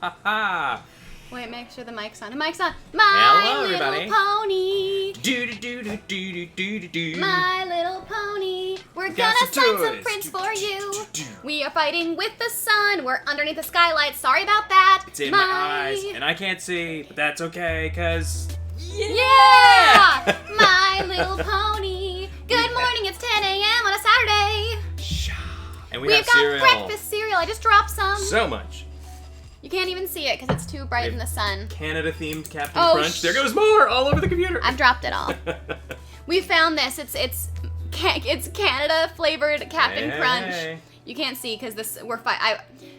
ha ha. Wait, make sure the mic's on. The mic's on. Hello, Little everybody. Pony. Do do do do do do do do. My Little Pony. We're Got gonna some sign some toys. prints for you. Do. We are fighting with the sun. We're underneath the skylight. Sorry about that. It's in my eyes, and I can't see, but that's okay, cause Yeah! My Little Pony. Good morning. It's 10 a.m. on a Saturday. And we We've have got cereal. breakfast cereal. I just dropped some. So much. You can't even see it because it's too bright in the sun. Canada-themed Captain Oh, Crunch. There goes more all over the computer. I've dropped it all. We found this. It's Canada flavored Captain Hey. Crunch. You can't see because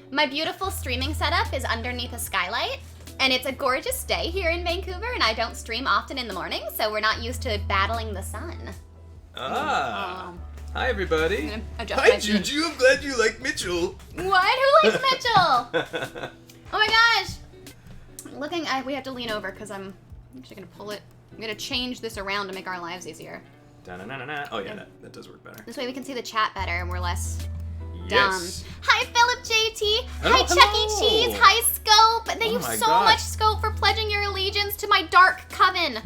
my beautiful streaming setup is underneath a skylight, and it's a gorgeous day here in Vancouver. And I don't stream often in the morning, so we're not used to battling the sun. Hi, everybody. I'm gonna adjust Hi, my Juju. I'm glad you like Mitchell. What? Who likes Mitchell? Oh my gosh! We have to lean over because I'm actually gonna pull it. I'm gonna change this around to make our lives easier. Da-na-na-na-na. Oh yeah, that does work better. This way we can see the chat better and we're less Yes. dumb. Hi Philip JT. Hello, Hi Chuck E. hello. Cheese. Hi Scope. Thank you my so gosh. much, Scope, for pledging your allegiance to my dark coven.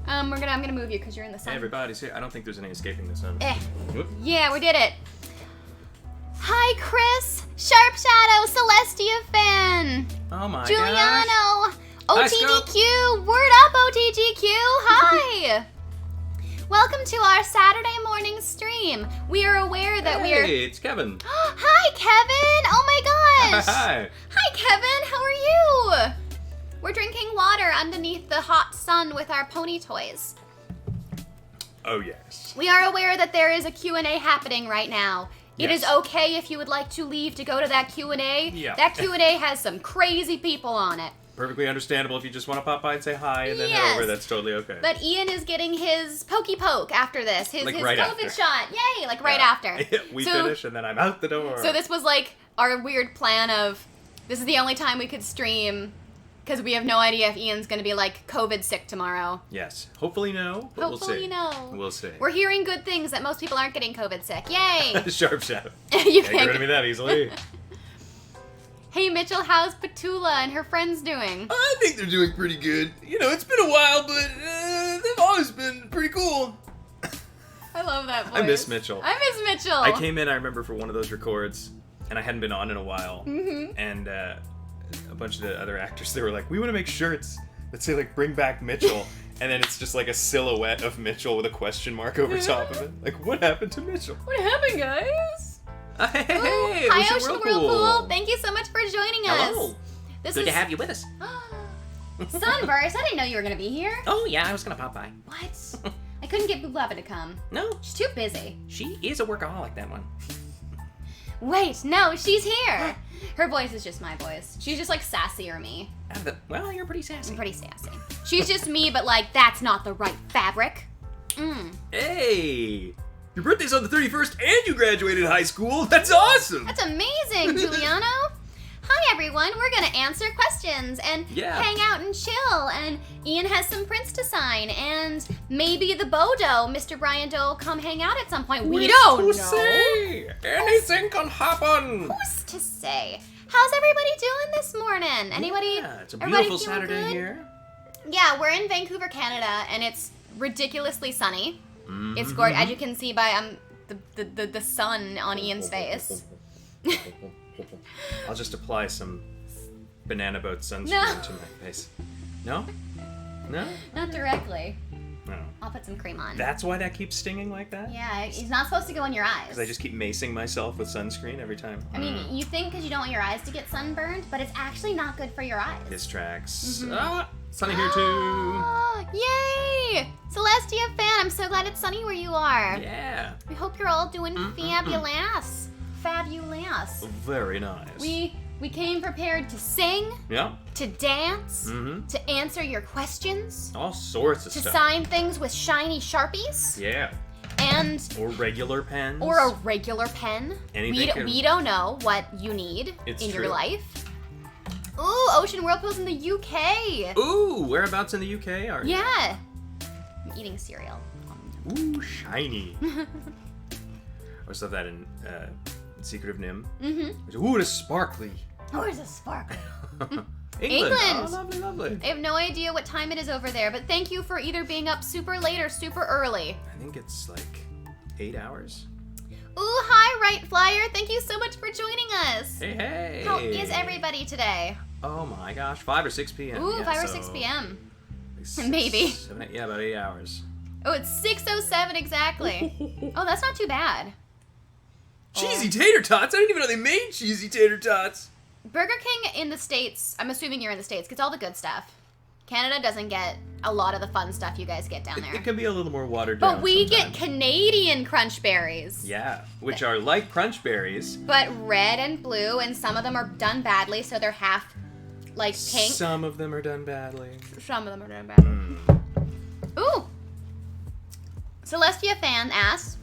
I'm gonna move you because you're in the sun. Hey, everybody's here. I don't think there's any escaping the sun. Whoop. Yeah, we did it. Hi Chris. Sharp Shadow. Celestia fan. Oh my gosh. Giuliano. Hi, Scope. OTGQ. Word up, OTGQ. Hi. Welcome to our Saturday morning stream. We are aware that we're... Hey, it's Kevin. Hi, Kevin. Oh my gosh. Hi. Hi, Kevin. How are you? We're drinking water underneath the hot sun with our pony toys. Oh yes. We are aware that there is a Q&A happening right now. It is Yes. okay if you would like to leave to go to that Q&A. Yeah. That Q&A has some crazy people on it. Perfectly understandable if you just want to pop by and say hi and then Yes. head over. That's totally okay. But Ian is getting his pokey poke after this, his Like right COVID after. shot. Yay, like right Yeah. after. We So- finish and then I'm out the door. So this was like our weird plan of, this is the only time we could stream because we have no idea if Ian's going to be like COVID sick tomorrow. Yes. Hopefully no, but Hopefully we'll see. no. We'll see. We're hearing good things that most people aren't getting COVID sick. Yay! Sharp shadow. You Can't get rid of me that easily. Hey Mitchell, how's Petula and her friends doing? I think they're doing pretty good. You know, it's been a while, but they've always been pretty cool. I love that voice. I miss Mitchell. I miss Mitchell. I came in, I remember, for one of those records, and I hadn't been on in a while. Mhm. And a bunch of the other actors, they were like, we want to make shirts that say, like, bring back Mitchell. And then it's just like a silhouette of Mitchell with a question mark over top of it. Like, what happened to Mitchell? What happened, guys? Hey, Hi, Ocean Whirlpool. Thank you so much for joining us. Hello. This Good is to have you with us. Sunburst. I didn't know you were gonna be here. Oh, yeah, I was going to pop by. What? I couldn't get Blue Bobbin to come. No, She's too busy. she is a workaholic, that one. Wait, no, she's here. Her voice is just my voice. She's just like sassy or me. Well, you're pretty sassy. I'm pretty sassy. She's just me, but like, that's not the right fabric. Hey! Your birthday's on the 31st and you graduated high school. That's awesome. That's amazing, Giuliano. Hi, everyone. We're going to answer questions and Yeah. hang out and chill. And Ian has some prints to sign. And maybe the Bodo, Mr. Brian Doe, will come hang out at some point. We don't know. Say? Anything can happen! Who's to say? How's everybody doing this morning? Anybody? Yeah, it's a everybody beautiful feeling Saturday good? here. Yeah, we're in Vancouver, Canada, and it's ridiculously sunny. It's gorgeous, as you can see by the sun on Ian's face. I'll just apply some banana boat sunscreen No. to my face. No? No? Not directly. No. I'll put some cream on. That's why that keeps stinging like that? Yeah, he's not supposed to go in your eyes. Because I just keep macing myself with sunscreen every time. I mean, you think because you don't want your eyes to get sunburned, but it's actually not good for your eyes. This tracks. Mm-hmm. Ah, sunny here too. Oh, yay! Celestia fan, I'm so glad it's sunny where you are. Yeah. We hope you're all doing fabulous. Fabulous. Very nice. We came prepared to sing, Yeah. to dance, Mm-hmm. to answer your questions, All sorts of to stuff. sign things with shiny Sharpies, Yeah. and Or regular pens. or a regular pen. Anything We don't know what you need It's in your true. life. Ooh, Ocean Whirlpool's in the UK. Ooh, whereabouts in the UK are you? Yeah. I'm eating cereal. Ooh, shiny. I always love that in Secret of Nim. Mm-hmm. Ooh, it's sparkly. Oh, there's a sparkle. England. England. Oh, lovely, lovely. I have no idea what time it is over there, but thank you for either being up super late or super early. I think it's like 8 hours. Ooh, hi, Right Flyer. Thank you so much for joining us. Hey, hey. How is everybody today? Oh my gosh, 5 or 6 p.m. Ooh, yeah, 5 or so 6 p.m. like Maybe. 7, 8, yeah, about 8 hours. Oh, it's 6:07 exactly. Oh, that's not too bad. Cheesy tater tots? I didn't even know they made cheesy tater tots. Burger King in the States, I'm assuming you're in the States, gets all the good stuff. Canada doesn't get a lot of the fun stuff you guys get down there. It can be a little more watered down But we sometimes. get Canadian crunch berries. Yeah, which are like crunch berries. But red and blue, and some of them are done badly, so they're half, like, pink. Some of them are done badly. Some of them are done badly. Ooh! Celestia fan asks,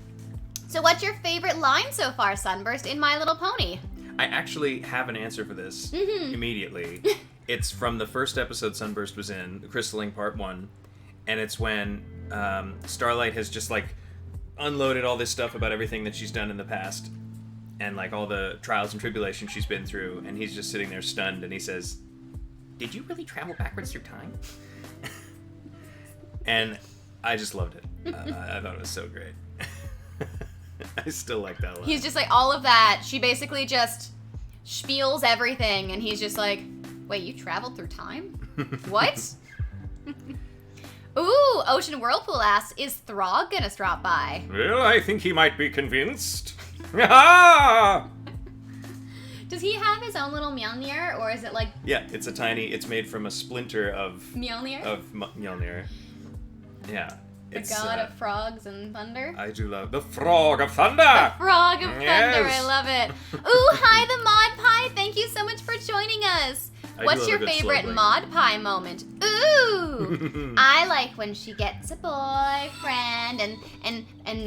so what's your favorite line so far, Sunburst, in My Little Pony? I actually have an answer for this immediately. It's from the first episode Sunburst was in, Crystalling Part 1, and it's when Starlight has just, like, unloaded all this stuff about everything that she's done in the past, and, like, all the trials and tribulations she's been through, and he's just sitting there stunned, and he says, "Did you really travel backwards through time?" And I just loved it. I thought it was so great. I still like that line. He's just like, all of that, she basically just spiels everything, and he's just like, wait, you traveled through time? What? Ooh, Ocean Whirlpool asks, is Throg gonna drop by? Well, I think he might be convinced. Ah! Does he have his own little Mjolnir, or is it like Yeah, it's made from a splinter of Mjolnir? Mjolnir. Yeah. The god of frogs and thunder? I do love the Frog of Thunder! Frog of Thunder, Yes. I love it. Ooh, hi, the Mod Pie. Thank you so much for joining us. I do What's love your a good favorite slow blink. Mod Pie moment? Ooh, I like when she gets a boyfriend and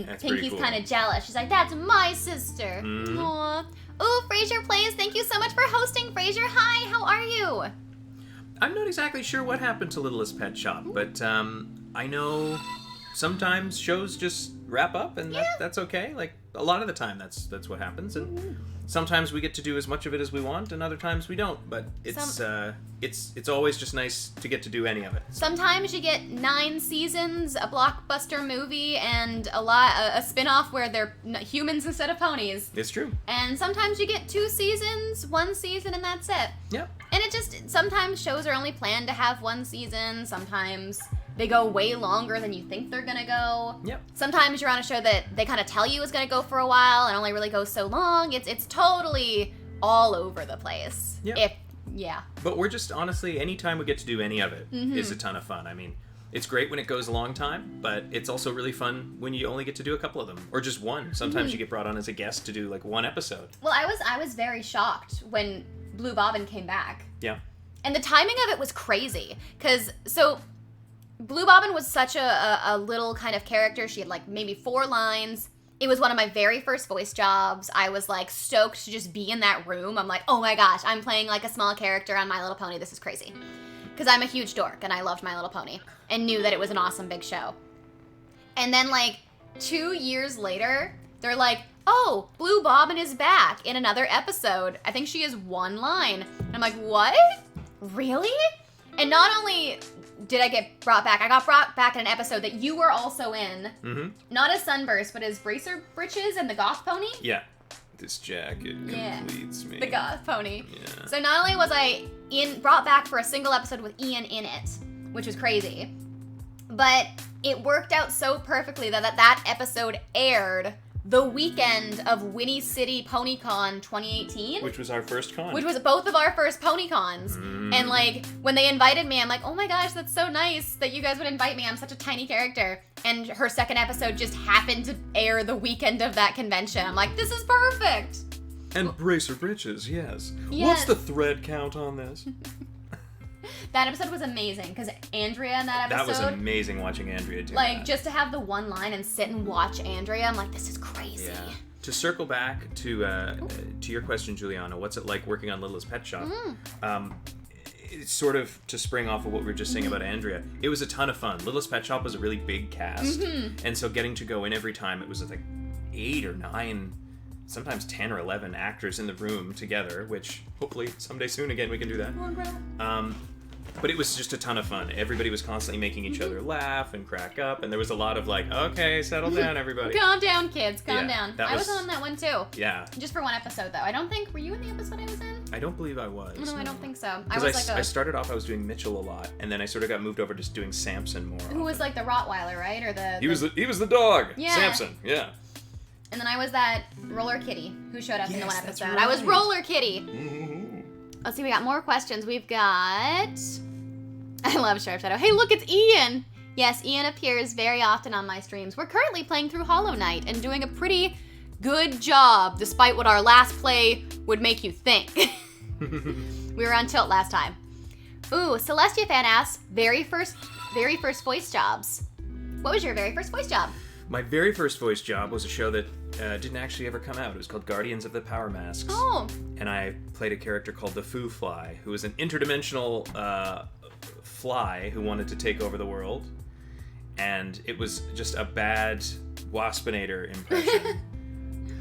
That's pretty Pinky's cool. kind of jealous. She's like, that's my sister. Mhm. Aw. Ooh, Frasier Plays. Thank you so much for hosting, Frasier. Hi, how are you? I'm not exactly sure what happened to Littlest Pet Shop, but I know sometimes shows just wrap up, and that's okay. Like, a lot of the time, that's what happens, and sometimes we get to do as much of it as we want, and other times we don't. But it's always just nice to get to do any of it. Sometimes you get 9 seasons, a blockbuster movie, and a spin-off where they're humans instead of ponies. It's true. And sometimes you get 2 seasons, 1 season, and that's it. Yep. And it just, sometimes shows are only planned to have 1 season, sometimes they go way longer than you think they're gonna go. Yep. Sometimes you're on a show that they kind of tell you is gonna go for a while and only really goes so long. It's totally all over the place. Yep. Yeah. But we're just, honestly, anytime we get to do any of it is a ton of fun. I mean, it's great when it goes a long time, but it's also really fun when you only get to do a couple of them, or just one. Sometimes you get brought on as a guest to do like 1 episode. Well, I was very shocked when Blue Bobbin came back. Yeah. And the timing of it was crazy, because, so, Blue Bobbin was such a little kind of character. She had like maybe 4 lines. It was one of my very first voice jobs. I was like stoked to just be in that room. I'm like, oh my gosh, I'm playing like a small character on My Little Pony. This is crazy. Because I'm a huge dork and I loved My Little Pony and knew that it was an awesome big show. And then like 2 years later, they're like, oh, Blue Bobbin is back in another episode. I think she has 1 line. And I'm like, what? Really? And not only did I get brought back, I got brought back in an episode that you were also in. Mm-hmm. Not as Sunburst, but as Bracer Britches and the Goth Pony. Yeah. This jacket completes me. The Goth Pony. Yeah. So not only was I brought back for a single episode with Ian in it, which was crazy, but it worked out so perfectly that episode aired the weekend of Winnie City PonyCon 2018. Which was our first con. Which was both of our first PonyCons. And like, when they invited me, I'm like, oh my gosh, that's so nice that you guys would invite me. I'm such a tiny character. And her second episode just happened to air the weekend of that convention. I'm like, this is perfect. And Bracer Britches, yes. Yes. What's the thread count on this? That episode was amazing, because Andrea in that episode... That was amazing watching Andrea do like, that. just to have the 1 line and sit and watch Andrea, I'm like, this is crazy. Yeah. To circle back to your question, Juliana, what's it like working on Littlest Pet Shop? It's sort of to spring off of what we were just saying about Andrea. It was a ton of fun. Littlest Pet Shop was a really big cast, and so getting to go in every time, it was like 8 or 9 sometimes 10 or 11 actors in the room together, which hopefully someday soon again we can do that. But it was just a ton of fun. Everybody was constantly making each other laugh and crack up, and there was a lot of like, okay, settle down, everybody. Calm down, kids. Calm Yeah, down. I was on that one too. Yeah. Just for one episode, though. I don't think... Were you in the episode I was in? I don't believe I was. No, I don't think so. Because I started off, I was doing Mitchell a lot, and then I sort of got moved over to just doing Samson more. Who was like the Rottweiler, right? Or the... He was the dog. Yeah. Samson, yeah. And then I was that Roller Kitty who showed up in the one that's episode. right. I was Roller Kitty. Mm-hmm. Let's see, we got more questions. We've got... I love Sharp Shadow. Hey, look, it's Ian! Yes, Ian appears very often on my streams. We're currently playing through Hollow Knight and doing a pretty good job, despite what our last play would make you think. We were on tilt last time. Ooh, Celestia fan asks, very first voice jobs. What was your very first voice job? My very first voice job was a show that didn't actually ever come out. It was called Guardians of the Power Masks. Oh. And I played a character called the Foo Fly, who was an interdimensional fly who wanted to take over the world. And it was just a bad Waspinator impression.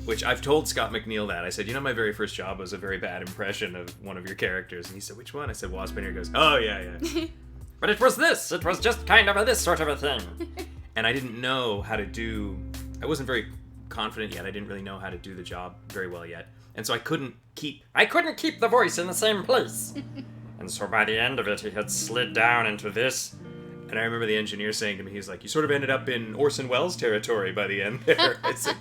Which I've told Scott McNeil that. I said, my very first job was a very bad impression of one of your characters. And he said, which one? I said, Waspinator. He goes, oh, yeah. But it was this. It was just kind of this sort of a thing. And I didn't know how to do... I wasn't very confident yet. I didn't really know how to do the job very well yet. And so I couldn't keep the voice in the same place. And so by the end of it, he had slid down into this. And I remember the engineer saying to me, he's like, you sort of ended up in Orson Welles territory by the end there. I said,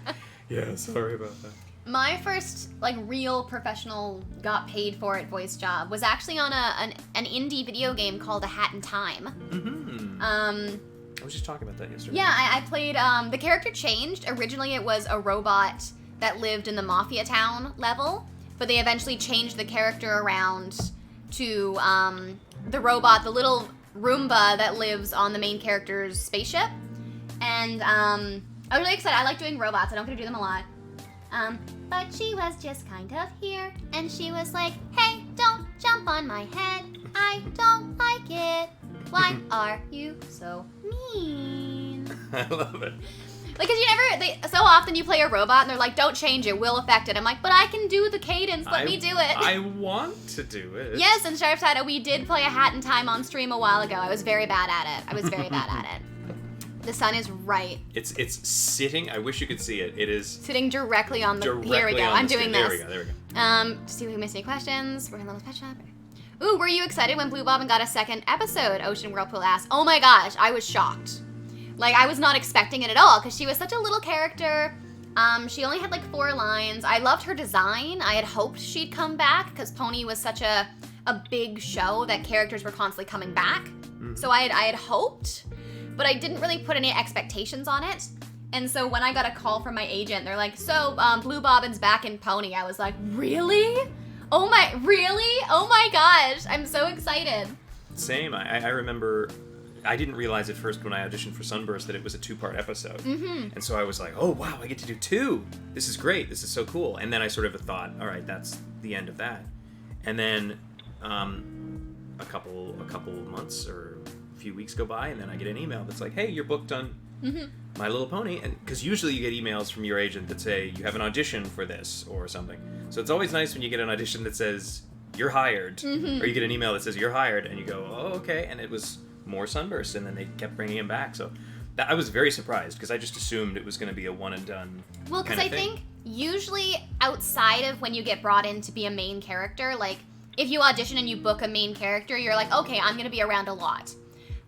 yeah, sorry about that. My first, real professional got paid for it voice job was actually on an indie video game called A Hat in Time. Mm-hmm. I was just talking about that yesterday. Yeah, I played, the character changed. Originally it was a robot that lived in the Mafia Town level, but they eventually changed the character around to, the robot, the little Roomba that lives on the main character's spaceship. And, I was really excited. I like doing robots. I don't get to do them a lot. But she was just kind of here, and she was like, hey, don't jump on my head. I don't like it. Why are you so mean? I love it. Because so often you play a robot and they're like, don't change it, we'll affect it. I'm like, but I can do the cadence, let me do it. I want to do it. Yes, and Sharp Shadow, we did play A Hat in Time on stream a while ago. I was very bad at it. The sun is right. It's sitting, I wish you could see it. It is sitting directly on the, here we go, I'm doing this. There we go. See if we missed any questions. We're in Little Pet Shop. Ooh, were you excited when Blue Bobbin got a second episode? Ocean Whirlpool asked. Oh my gosh, I was shocked. I was not expecting it at all, because she was such a little character. She only had 4 lines. I loved her design. I had hoped she'd come back, because Pony was such a big show that characters were constantly coming back. Mm-hmm. So I had hoped, but I didn't really put any expectations on it. And so when I got a call from my agent, they're like, so, Blue Bobbin's back in Pony. I was like, really? Really? Oh my gosh, I'm so excited. Same. I remember... I didn't realize at first when I auditioned for Sunburst that it was a 2-part episode. Mm-hmm. And so I was like, oh, wow, I get to do 2. This is great. This is so cool. And then I sort of thought, all right, that's the end of that. And then a couple months or a few weeks go by, and then I get an email that's like, hey, you're booked on My Little Pony. And because usually you get emails from your agent that say, you have an audition for this or something. So it's always nice when you get an audition that says, you're hired. Mm-hmm. Or you get an email that says, you're hired. And you go, oh, okay. And it was... more Sunburst, and then they kept bringing him back. So I was very surprised, because I just assumed it was going to be a one and done. Well, because I think usually outside of when you get brought in to be a main character, if you audition and you book a main character, you're like, okay, I'm going to be around a lot.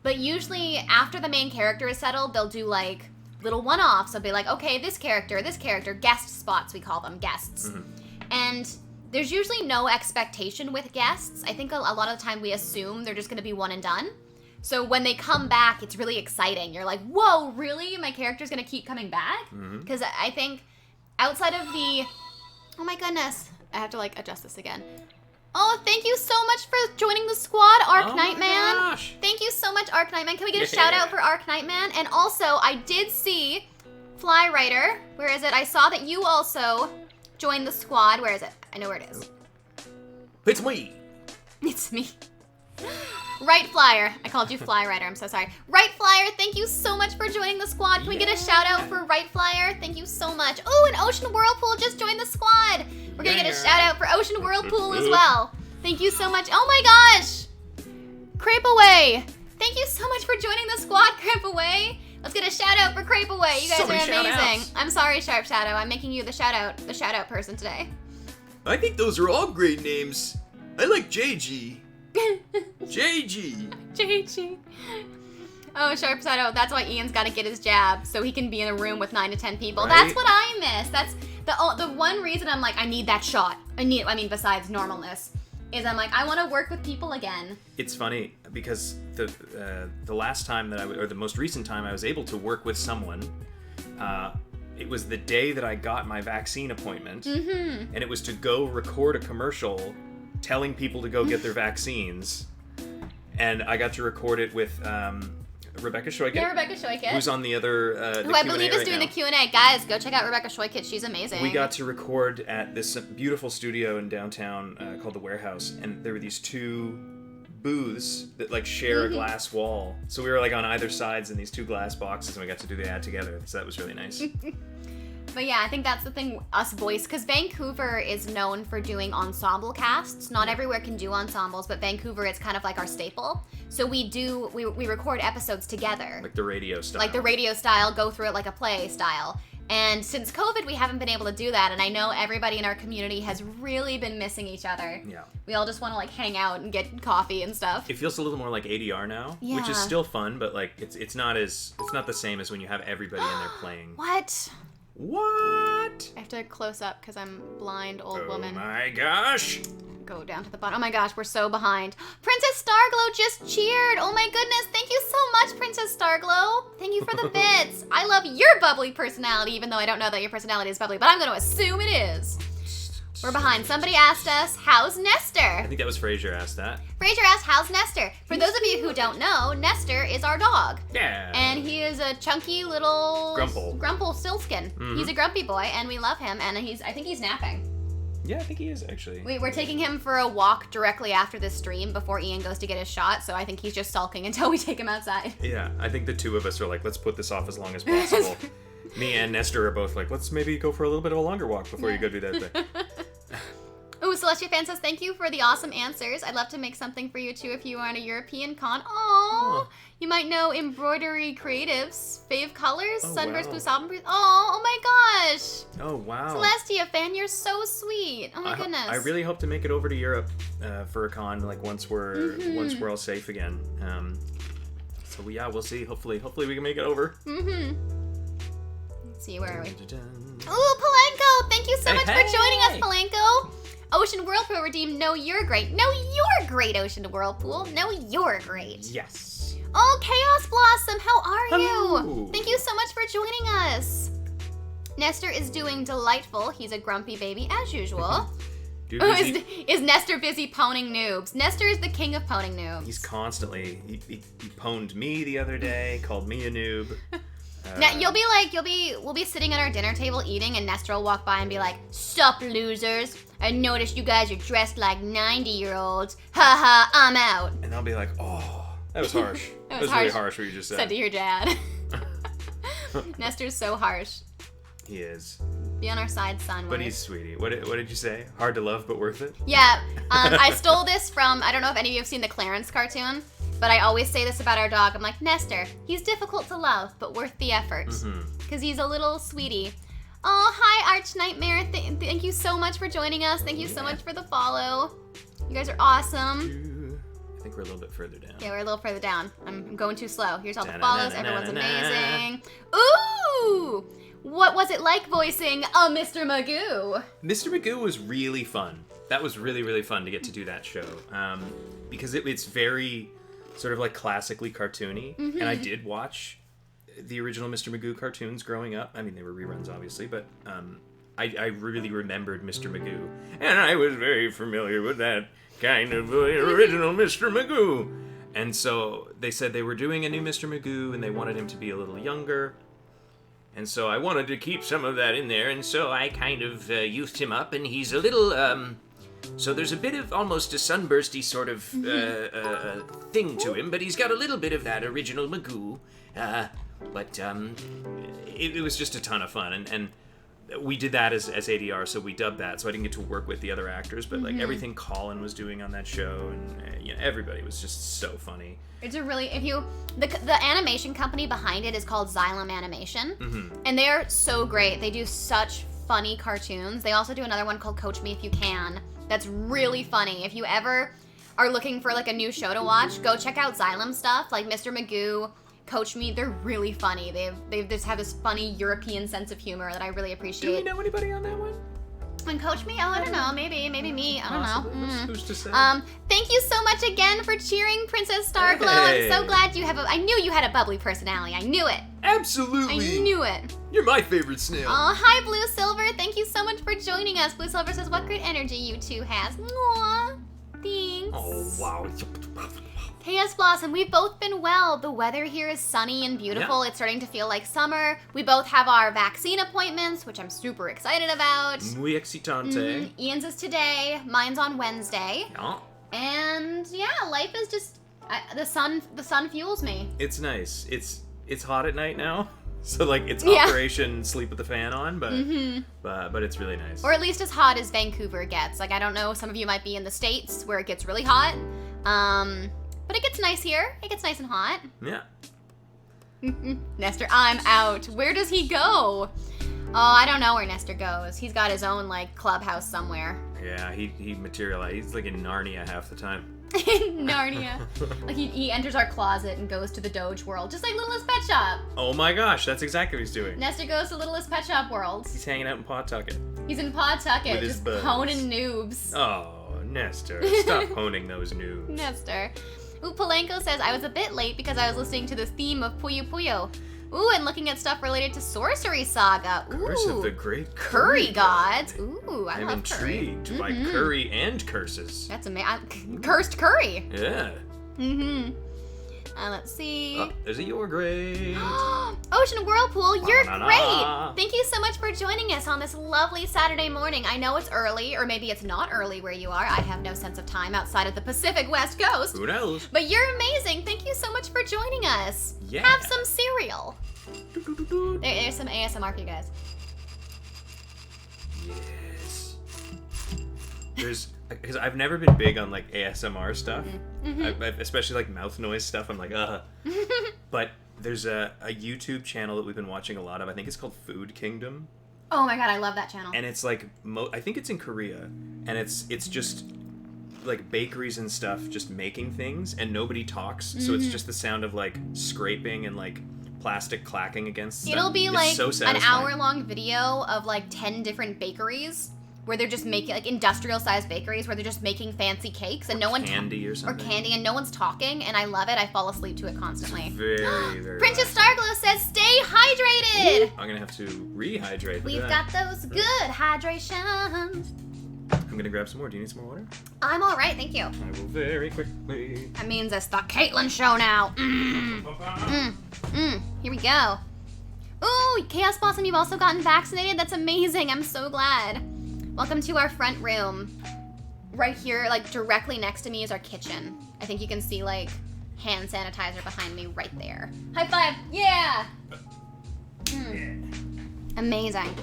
But usually after the main character is settled, they'll do little one-offs. They'll be like, okay, this character, guest spots, we call them, guests. Mm-hmm. And there's usually no expectation with guests. I think a lot of the time we assume they're just going to be one and done. So when they come back, it's really exciting. You're like, whoa, really? My character's going to keep coming back? Because I think outside of the... Oh my goodness. I have to adjust this again. Oh, thank you so much for joining the squad, Arc Nightman. Gosh. Thank you so much, Arc Nightman. Can we get a shout out for Arc Nightman? And also, I did see Flyrider. Where is it? I saw that you also joined the squad. Where is it? I know where it is. It's me. It's me. Right Flyer. I called you Fly Rider. I'm so sorry. Right Flyer, thank you so much for joining the squad. Can we get a shout out for Right Flyer? Thank you so much. Oh, and Ocean Whirlpool just joined the squad. We're gonna get a shout out for Ocean Whirlpool as well. Thank you so much. Oh my gosh. Crepe Away. Thank you so much for joining the squad, Crepe Away. Let's get a shout out for Crepe Away. You guys are amazing. I'm sorry, Sharp Shadow. I'm making you the shout out person today. I think those are all great names. I like JG. JG. JG. Oh, Sharp Shadow. That's why Ian's got to get his jab so he can be in a room with 9 to 10 people. Right? That's what I miss. That's the one reason I'm like, I need that shot. Besides normalness, is I'm like, I want to work with people again. It's funny because the last time that or the most recent time I was able to work with someone, it was the day that I got my vaccine appointment, and it was to go record a commercial telling people to go get their vaccines, and I got to record it with Rebecca Shoykit. Yeah, Rebecca Shoykit. Who's on the other who I believe is doing the Q&A. Guys, go check out Rebecca Shoykit. She's amazing. We got to record at this beautiful studio in downtown called The Warehouse, and there were these 2 booths that like share a glass wall. So we were like on either sides in these 2 glass boxes, and we got to do the ad together. So that was really nice. But yeah, I think that's the thing, us voice, because Vancouver is known for doing ensemble casts. Not everywhere can do ensembles, but Vancouver, it's kind of like our staple. So we record episodes together. Like the radio style. Like the radio style, go through it like a play style. And since COVID, we haven't been able to do that, and I know everybody in our community has really been missing each other. Yeah. We all just want to like hang out and get coffee and stuff. It feels a little more like ADR now, which is still fun, but like it's not the same as when you have everybody in there playing. What? What? I have to close up because I'm blind old woman. Oh my gosh. Go down to the bottom. Oh my gosh, we're so behind. Princess Starglow just cheered. Oh my goodness. Thank you so much, Princess Starglow. Thank you for the bits. I love your bubbly personality, even though I don't know that your personality is bubbly, but I'm going to assume it is. We're behind. Somebody asked us, how's Nestor? I think that was Fraser asked that. Fraser asked, how's Nestor? For those of you who don't know, Nestor is our dog. Yeah. And he is a chunky little... Grumple Silkskin. He's a grumpy boy, and we love him, and I think he's napping. Yeah, I think he is, actually. We're taking him for a walk directly after this stream before Ian goes to get his shot, so I think he's just sulking until we take him outside. Yeah, I think the 2 of us are like, let's put this off as long as possible. Me and Nestor are both like, let's maybe go for a little bit of a longer walk before you go do that thing. Ooh, Celestia Fan says, thank you for the awesome answers. I'd love to make something for you too if you are on a European con. Aww. You might know Embroidery Creatives, Fave Colors, Sunburst, Blue Bobbin. Oh my gosh. Oh, wow. Celestia Fan, you're so sweet. Oh my goodness. I really hope to make it over to Europe for a con, like once we're all safe again. So yeah, we'll see. Hopefully we can make it over. Let's see, where are we? Ooh, Palenko! Thank you so much for joining us, Palenko. Ocean Whirlpool redeemed. No, you're great. No, you're great, Ocean Whirlpool. No, you're great. Yes. Oh, Chaos Blossom, how are Hello. you? Thank you so much for joining us. Nestor is doing delightful. He's a grumpy baby, as usual. Dude, is Nestor busy poning noobs? Nestor is the king of poning noobs. He's constantly. He pwned me the other day, called me a noob. Now, we'll be sitting at our dinner table eating, and Nestor will walk by and be like, "Sup, losers? I noticed you guys are dressed like 90-year-olds. Haha, I'm out." And I'll be like, "Oh, that was harsh. that was really harsh what you just said." Said to your dad. Nestor's so harsh. He is. Be on our side, son. But he's sweetie. What did you say? Hard to love, but worth it? Yeah. I stole this from, I don't know if any of you have seen the Clarence cartoon, but I always say this about our dog. I'm like, Nestor, he's difficult to love, but worth the effort. Because he's a little sweetie. Oh, hi, Arch Nightmare. Thank you so much for joining us. Thank you so much for the follow. You guys are awesome. I think we're a little bit further down. Yeah, we're a little further down. I'm going too slow. Here's all the follows. Everyone's amazing. Ooh! What was it like voicing a Mr. Magoo? Mr. Magoo was really fun. That was really, really fun to get to do that show. Because it's very sort of like classically cartoony. And I did watch the original Mr. Magoo cartoons growing up. I mean, they were reruns, obviously, but I really remembered Mr. Magoo. And I was very familiar with that kind of original Mr. Magoo. And so they said they were doing a new Mr. Magoo, and they wanted him to be a little younger. And so I wanted to keep some of that in there, and so I kind of youth him up, and he's a little, So there's a bit of almost a sunbursty sort of thing to him, but he's got a little bit of that original Magoo. But it was just a ton of fun, and we did that as ADR, so we dubbed that. So I didn't get to work with the other actors, but like everything Colin was doing on that show, and everybody was just so funny. It's a really, the animation company behind it is called Xylem Animation, and they're so great. They do such funny cartoons. They also do another one called Coach Me If You Can. That's really funny. If you ever are looking for like a new show to watch, go check out Xylem stuff, like Mr. Magoo, Coach Me. They're really funny. They just have this funny European sense of humor that I really appreciate. Do we know anybody on that one? And Coach Me? Oh, I don't know. Maybe me. I don't know. Who's to say? Thank you so much again for cheering Princess Starglow. Hey. I'm so glad you have I knew you had a bubbly personality. I knew it. Absolutely. I knew it. You're my favorite snail. Hi, Blue Silver. Thank you so much for joining us. Blue Silver says, what great energy you two has. Mwah. Thanks. Oh, wow. Chaos Blossom, we've both been well. The weather here is sunny and beautiful. Yeah. It's starting to feel like summer. We both have our vaccine appointments, which I'm super excited about. Muy excitante. Ian's is today. Mine's on Wednesday. Yeah. And yeah, life is just the sun fuels me. It's nice. It's hot at night now. So like it's Yeah. Operation Sleep with the Fan on, but it's really nice. Or at least as hot as Vancouver gets. Like I don't know, some of you might be in the States where it gets really hot. But it gets nice here. It gets nice and hot. Yeah. Nestor, I'm out. Where does he go? Oh, I don't know where Nestor goes. He's got his own like clubhouse somewhere. Yeah, he materialized. He's like in Narnia half the time. Narnia. Like he enters our closet and goes to the Doge world, just like Littlest Pet Shop. Oh my gosh, that's exactly what he's doing. Nestor goes to Littlest Pet Shop world. He's hanging out in Pawtucket. He's in Pawtucket, With his just buds. honing noobs. Oh, Nestor, stop honing those noobs. Nestor. Ooh, Polanco says, I was a bit late because I was listening to the theme of Puyo Puyo. Ooh, and looking at stuff related to Sorcery Saga. Ooh. Curse of the Great Curry Gods. Ooh, I I'm love curry. intrigued by curry and curses. That's amazing. Cursed curry. Yeah. Let's see. There's a Your Great. Ocean Whirlpool, you're Ba-na-na. great. Thank you so much for joining us on this lovely Saturday morning. I know it's early, or maybe it's not early where you are. I have no sense of time outside of the Pacific West Coast. Who knows? But you're amazing. Thank you so much for joining us. Yeah. Have some cereal. There's some ASMR for you guys. Yes. Because I've never been big on like ASMR stuff, especially like mouth noise stuff. I'm like, But there's a YouTube channel that we've been watching a lot of. I think it's called Food Kingdom. Oh my god, I love that channel. And it's like, I think it's in Korea, and it's just like bakeries and stuff just making things, and nobody talks, so it's just the sound of like scraping and like plastic clacking against stuff. It'll be It's like so an satisfying. hour-long video of like 10 different bakeries where they're just making, like industrial-sized bakeries where they're just making fancy cakes and no one candy or something. or candy and no one's talking, and I love it. I fall asleep to it constantly. Very, very Princess relaxing. Starglow says, "Stay hydrated." I'm gonna have to rehydrate. We've for got that. those good hydrations. I'm gonna grab some more. Do you need some more water? I'm all right, thank you. I will very quickly. That means it's the Caitlyn show now. Here we go. Ooh, Chaos Blossom, you've also gotten vaccinated. That's amazing. I'm so glad. Welcome to our front room. Right here, like directly next to me is our kitchen. I think you can see like hand sanitizer behind me right there. High five. Yeah. Amazing.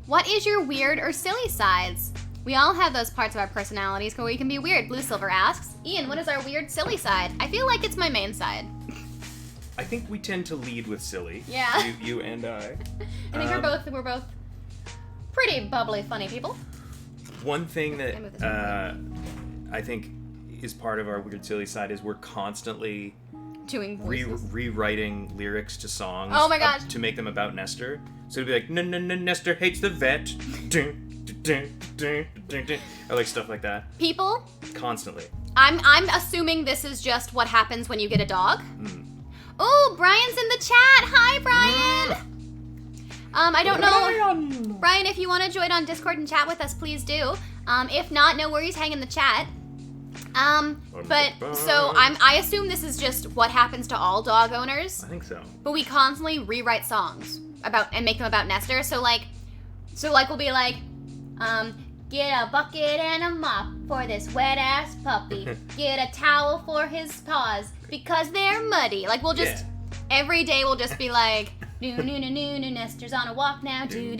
What is your weird or silly sides? We all have those parts of our personalities where we can be weird. Blue Silver asks, Ian, what is our weird, silly side? I feel like it's my main side. I think we tend to lead with silly. Yeah. You and I. I think we're both pretty bubbly, funny people. One thing Can I move this that I think is part of our weird silly side is we're constantly Doing voices. rewriting lyrics to songs. Oh my gosh. To make them about Nestor. So it'd be like, Nestor hates the vet. Or like stuff like that. People, Constantly. I'm assuming this is just what happens when you get a dog. Oh, Brian's in the chat. Hi, Brian. I don't know. Brian, if you want to join on Discord and chat with us, please do. If not, no worries, hang in the chat. But so I assume this is just what happens to all dog owners. I think so. But we constantly rewrite songs about and make them about Nestor. So like we'll be like, Get a bucket and a mop for this wet-ass puppy. Get a towel for his paws because they're muddy. Like, we'll just, every day we'll just be like, new, Nestor's on a walk now. Do.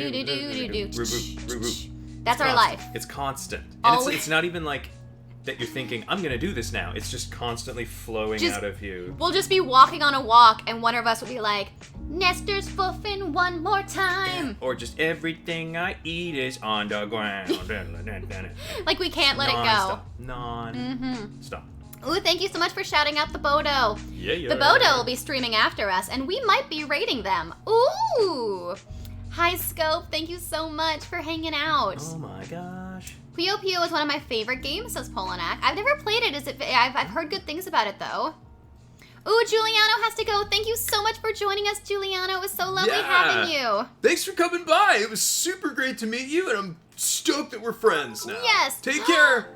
That's our life. It's constant. And it's not even like that you're thinking, I'm going to do this now. It's just constantly flowing out of you. We'll just be walking on a walk, and one of us will be like, Nestor's foofing one more time. Or just everything I eat is on the ground. Like we can't let it go. Stop. Ooh, thank you so much for shouting out the Bodo. Yeah. The Bodo will be streaming after us, and we might be rating them. Ooh. Hi, Scope. Thank you so much for hanging out. Oh my gosh. Puyo Puyo is one of my favorite games, says Polanak. I've never played it. I've heard good things about it, though. Ooh, Giuliano has to go. Thank you so much for joining us, Giuliano. It was so lovely having you. Thanks for coming by. It was super great to meet you, and I'm stoked that we're friends now. Yes. Take care.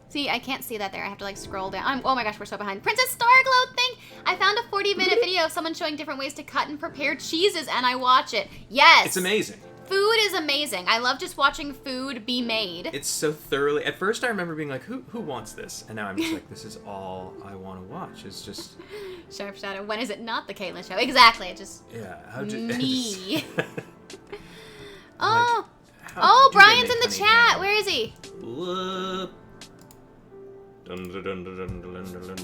See, I can't see that there. I have to like scroll down. Oh my gosh, we're so behind. Princess Starglow thing. I found a 40-minute video of someone showing different ways to cut and prepare cheeses, and I watch it. Yes. It's amazing. Food is amazing. I love just watching food be made. It's so thoroughly. At first, I remember being like, "Who wants this?" And now I'm just like, "This is all I want to watch." It's just Sharp Shadow. When is it not the Caitlyn show? Exactly. It just me. Oh, Brian's in the chat. Where is he?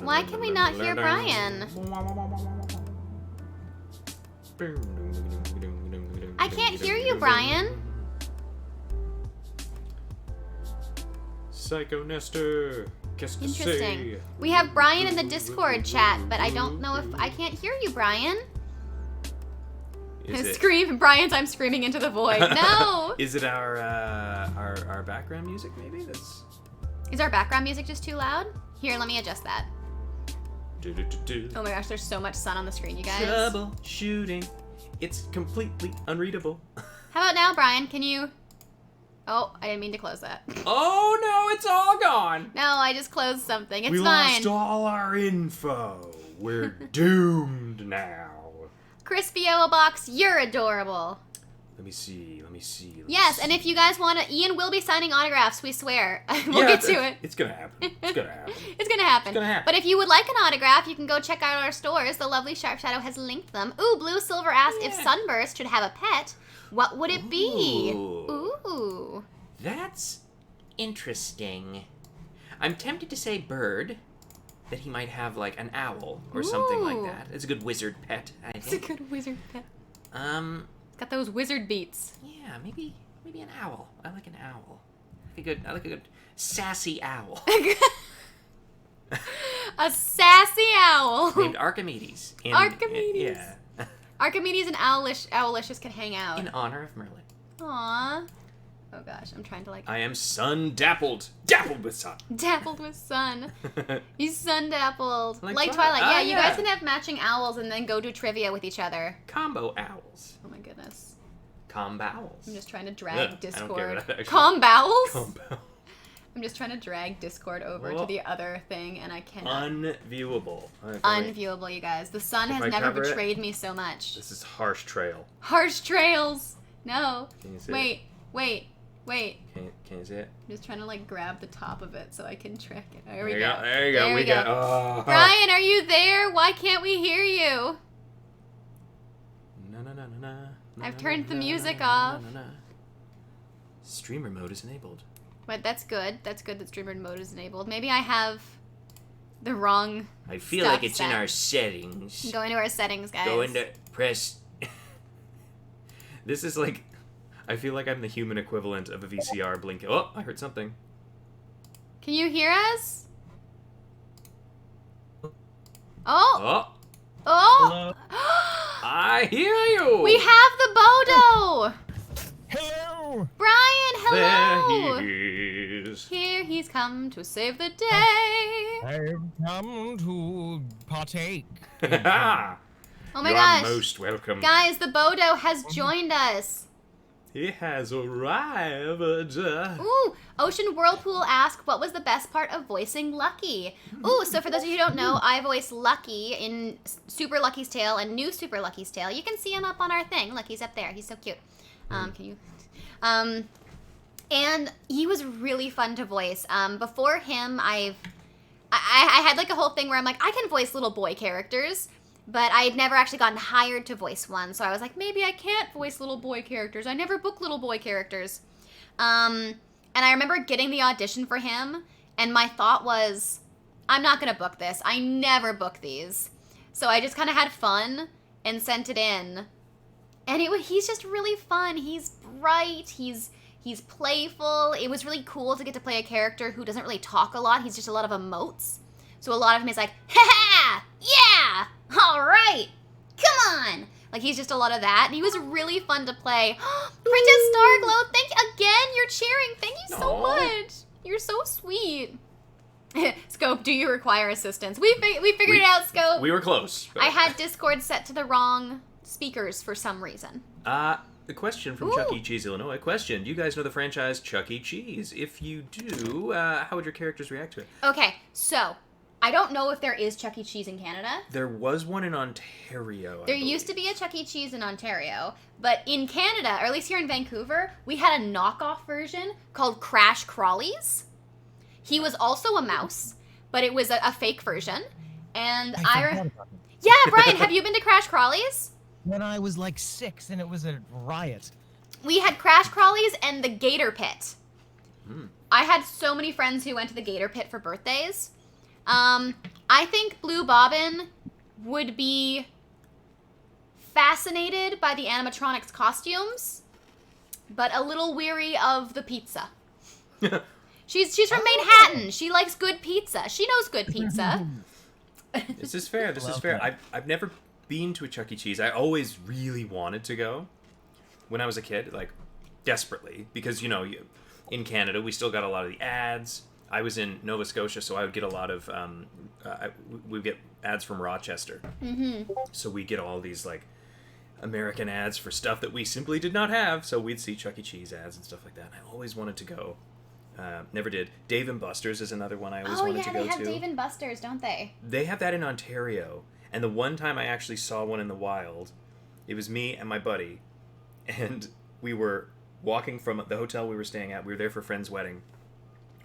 Why can we not hear Brian? I can't hear you, Brian. Psycho Nestor. Interesting. We have Brian in the Discord chat, but I don't know if I can't hear you, Brian. Scream, Brian's I'm screaming into the void. No. Is it our background music? Maybe that's. Is our background music just too loud? Here, let me adjust that. Oh my gosh, there's so much sun on the screen, you guys. Troubleshooting. It's completely unreadable. How about now, Brian? Can you... Oh, I didn't mean to close that. Oh no, it's all gone. No, I just closed something. It's we fine. Lost all our info. We're doomed now. Crispy Oa Box, you're adorable. Let me see. Yes, and if you guys want to, Ian will be signing autographs, we swear. We'll get to it. It's gonna happen. It's gonna happen. But if you would like an autograph, you can go check out our stores. The lovely Sharp Shadow has linked them. Ooh, Blue Silver asked if Sunburst should have a pet. What would it be? Ooh. That's interesting. I'm tempted to say bird. That he might have like an owl or something like that. It's a good wizard pet, I think. It's a good wizard pet. Got those wizard beats. Yeah, maybe an owl. I like an owl. I like a good sassy owl. A sassy owl. Named Archimedes. Archimedes. Yeah. Archimedes and Owlicious can hang out. In honor of Merlin. Aww. Oh gosh, I'm trying to like... I am sun dappled. Dappled with sun. Dappled with sun. He's sun dappled. Like Twilight. Yeah, you guys can have matching owls and then go do trivia with each other. Combo owls. Oh my goodness. Combowels. I'm just trying to drag Discord. I don't care what that actually... Combowels? I'm just trying to drag Discord over to the other thing and I cannot. Unviewable. Unviewable, you guys. The sun has never betrayed me so much. This is Harsh Trail. Harsh Trails. No. Can you see Wait. Can you see it? I'm just trying to like grab the top of it so I can track it. There you go. We got. Oh. Brian, are you there? Why can't we hear you? I've turned the music off. Streamer mode is enabled. But that's good. That's good that streamer mode is enabled. Maybe I have the wrong. I feel like it's in our settings. Go into our settings, guys. Go into press. This is like. I feel like I'm the human equivalent of a VCR blinking. Oh, I heard something. Can you hear us? Oh. Hello? I hear you. We have the Bodo. Hello. Brian, hello. There he is. Here he's come to save the day. I've come to partake. Oh my you gosh. are most welcome. Guys, the Bodo has joined us. He has arrived. Ooh, Ocean Whirlpool asked, what was the best part of voicing Lucky? Ooh, so for those of you who don't know, I voice Lucky in Super Lucky's Tale and New Super Lucky's Tale. You can see him up on our thing. Look, he's up there. He's so cute. Can you... And he was really fun to voice. Before him, I had like a whole thing where I'm like, I can voice little boy characters, but I had never actually gotten hired to voice one. So I was like, maybe I can't voice little boy characters. I never book little boy characters. And I remember getting the audition for him, and my thought was, I'm not going to book this. I never book these. So I just kind of had fun and sent it in. And he's just really fun. He's bright. He's playful. It was really cool to get to play a character who doesn't really talk a lot. He's just a lot of emotes. So a lot of him is like, ha-ha, yeah, all right, come on. Like, he's just a lot of that. And he was really fun to play. Princess Starglow, thank you again. You're cheering. Thank you so much. You're so sweet. Scope, do you require assistance? We figured it out, Scope. We were close. I had Discord set to the wrong speakers for some reason. A question from Chuck E. Cheese, Illinois. Question: do you guys know the franchise Chuck E. Cheese? If you do, how would your characters react to it? Okay, so I don't know if there is Chuck E. Cheese in Canada. There was one in Ontario. There used to be a Chuck E. Cheese in Ontario, but in Canada, or at least here in Vancouver, we had a knockoff version called Crash Crawlies. He was also a mouse, but it was a fake version. And yeah, Brian, have you been to Crash Crawlies? When I was like 6, and it was a riot. We had Crash Crawlies and the Gator Pit. I had so many friends who went to the Gator Pit for birthdays. I think Blue Bobbin would be fascinated by the animatronics costumes, but a little weary of the pizza. She's from Manhattan. She likes good pizza. She knows good pizza. This is fair. This is fair. I've never been to a Chuck E. Cheese. I always really wanted to go when I was a kid, like desperately, because in Canada we still got a lot of the ads. I was in Nova Scotia, so I would get a lot of we would get ads from Rochester. So we get all these like American ads for stuff that we simply did not have. So we'd see Chuck E. Cheese ads and stuff like that. And I always wanted to go. Never did. Dave & Buster's is another one I always wanted to go to. Oh yeah, they have Dave & Buster's, don't they? They have that in Ontario. And the one time I actually saw one in the wild, it was me and my buddy, and we were walking from the hotel we were staying at. We were there for a friend's wedding.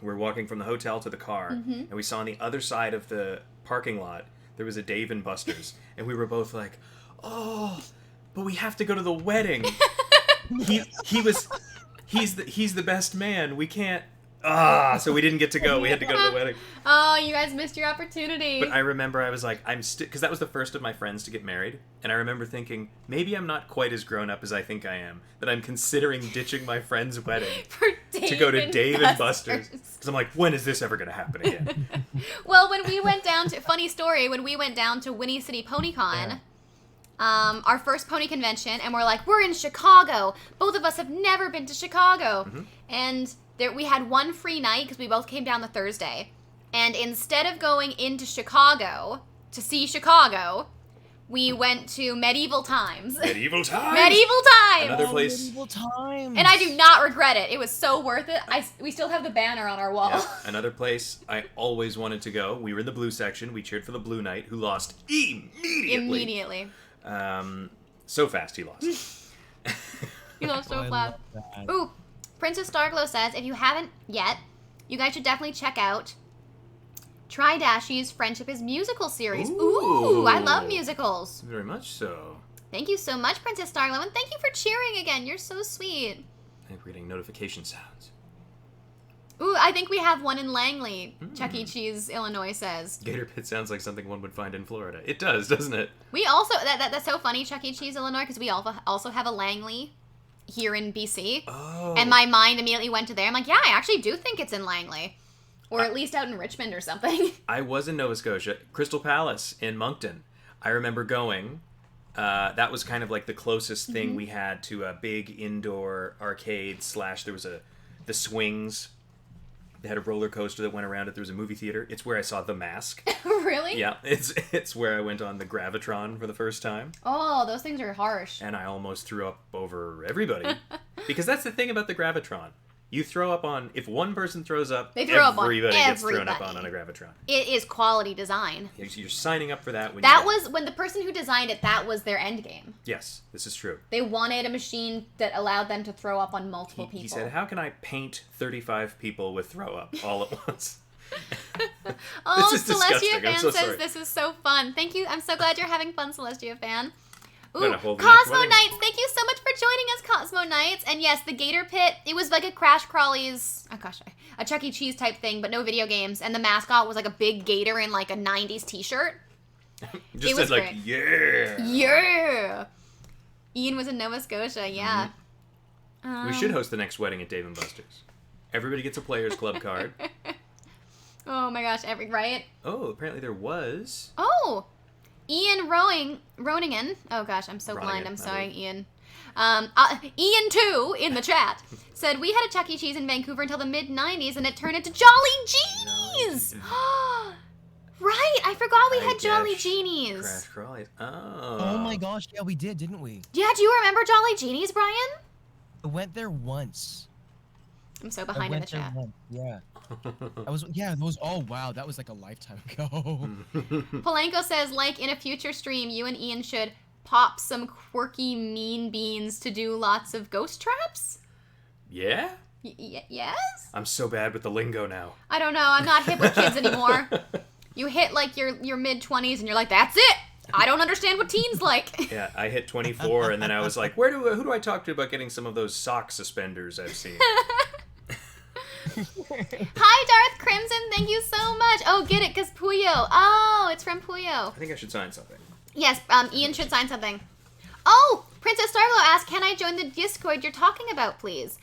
We were walking from the hotel to the car, and we saw on the other side of the parking lot, there was a Dave & Buster's. And we were both like, oh, but we have to go to the wedding. He's the best man. We can't. So we didn't get to go. We had to go to the wedding. Oh, you guys missed your opportunity. But I remember I was like, because that was the first of my friends to get married, and I remember thinking, maybe I'm not quite as grown up as I think I am, that I'm considering ditching my friend's wedding to go to Dave & Buster's. Because I'm like, when is this ever going to happen again? Well, when we went down to, funny story, when we went down to Winnie City PonyCon, our first pony convention, and we're like, we're in Chicago. Both of us have never been to Chicago. And we had one free night because we both came down the Thursday. And instead of going into Chicago to see Chicago, we went to Medieval Times. Medieval Times! Medieval Times! Another place. Medieval Times! And I do not regret it. It was so worth it. We still have the banner on our wall. Yeah. Another place I always wanted to go. We were in the blue section. We cheered for the Blue Knight, who lost immediately. So fast he lost. He lost so fast. Ooh, Princess Starglow says, if you haven't yet, you guys should definitely check out Try Dashy's Friendship is Musical series. Ooh, I love musicals. Very much so. Thank you so much, Princess Starglow, and thank you for cheering again. You're so sweet. I think we're getting notification sounds. Ooh, I think we have one in Langley, Chuck E. Cheese, Illinois says. Gator Pit sounds like something one would find in Florida. It does, doesn't it? We also, that's so funny, Chuck E. Cheese, Illinois, because we also have a Langley here in BC. Oh. And my mind immediately went to there. I'm like, yeah, I actually do think it's in Langley. Or at least out in Richmond or something. I was in Nova Scotia. Crystal Palace in Moncton. I remember going. That was kind of like the closest thing we had to a big indoor arcade / there was the swings. They had a roller coaster that went around it. There was a movie theater. It's where I saw The Mask. Really? Yeah. It's where I went on the Gravitron for the first time. Oh, those things are harsh. And I almost threw up over everybody. Because that's the thing about the Gravitron. You throw up on... If one person throws up, They throw up on everybody gets thrown up everybody. on a Gravitron. It is quality design. You're signing up for that. When That you was, when the person who designed it, that was their end game. Yes, this is true. They wanted a machine that allowed them to throw up on multiple people. He said, how can I paint 35 people with throw up all at once? Oh, This is Celestia disgusting. I'm Fan so says sorry. this is so fun. Thank you. I'm so glad you're having fun, Celestia Fan. Ooh, gonna hold the next Cosmo wedding. Knights, thank you so much for joining us, Cosmo Knights. And yes, the Gator Pit, it was like a Crash Crawlies, a Chuck E. Cheese type thing, but no video games. And the mascot was like a big gator in like a 90s t-shirt. Just was said like, great. yeah. Yeah. Ian was in Nova Scotia, yeah. We should host the next wedding at Dave & Buster's. Everybody gets a Players Club card. Oh my gosh, right? Oh, apparently there was. Oh, Ian Roningen. Oh gosh, I'm so blind. Ronigan, I'm I sorry, believe. Ian. Ian too in the chat said we had a Chuck E. Cheese in Vancouver until the mid '90s, and it turned into Jolly Genies. Right, I forgot we had Jolly Crash Genies. Crawlies. Oh. Oh my gosh, yeah, we did, didn't we? Yeah, do you remember Jolly Genies, Brian? I went there once. I'm so I behind in the went there chat. once. Yeah. That was, oh wow, that was like a lifetime ago. Polanco says, like in a future stream, you and Ian should pop some quirky mean beans to do lots of ghost traps. Yeah? Yes? I'm so bad with the lingo now. I don't know. I'm not hip with kids anymore. You hit like your mid-20s and you're like, that's it. I don't understand what teens like. Yeah, I hit 24 and then I was like, who do I talk to about getting some of those sock suspenders I've seen? Hi, Darth Crimson. Thank you so much. Oh, get it, because Puyo. Oh, it's from Puyo. I think I should sign something. Yes, Ian should sign something. Oh, Princess Starglow asked, can I join the Discord you're talking about, please?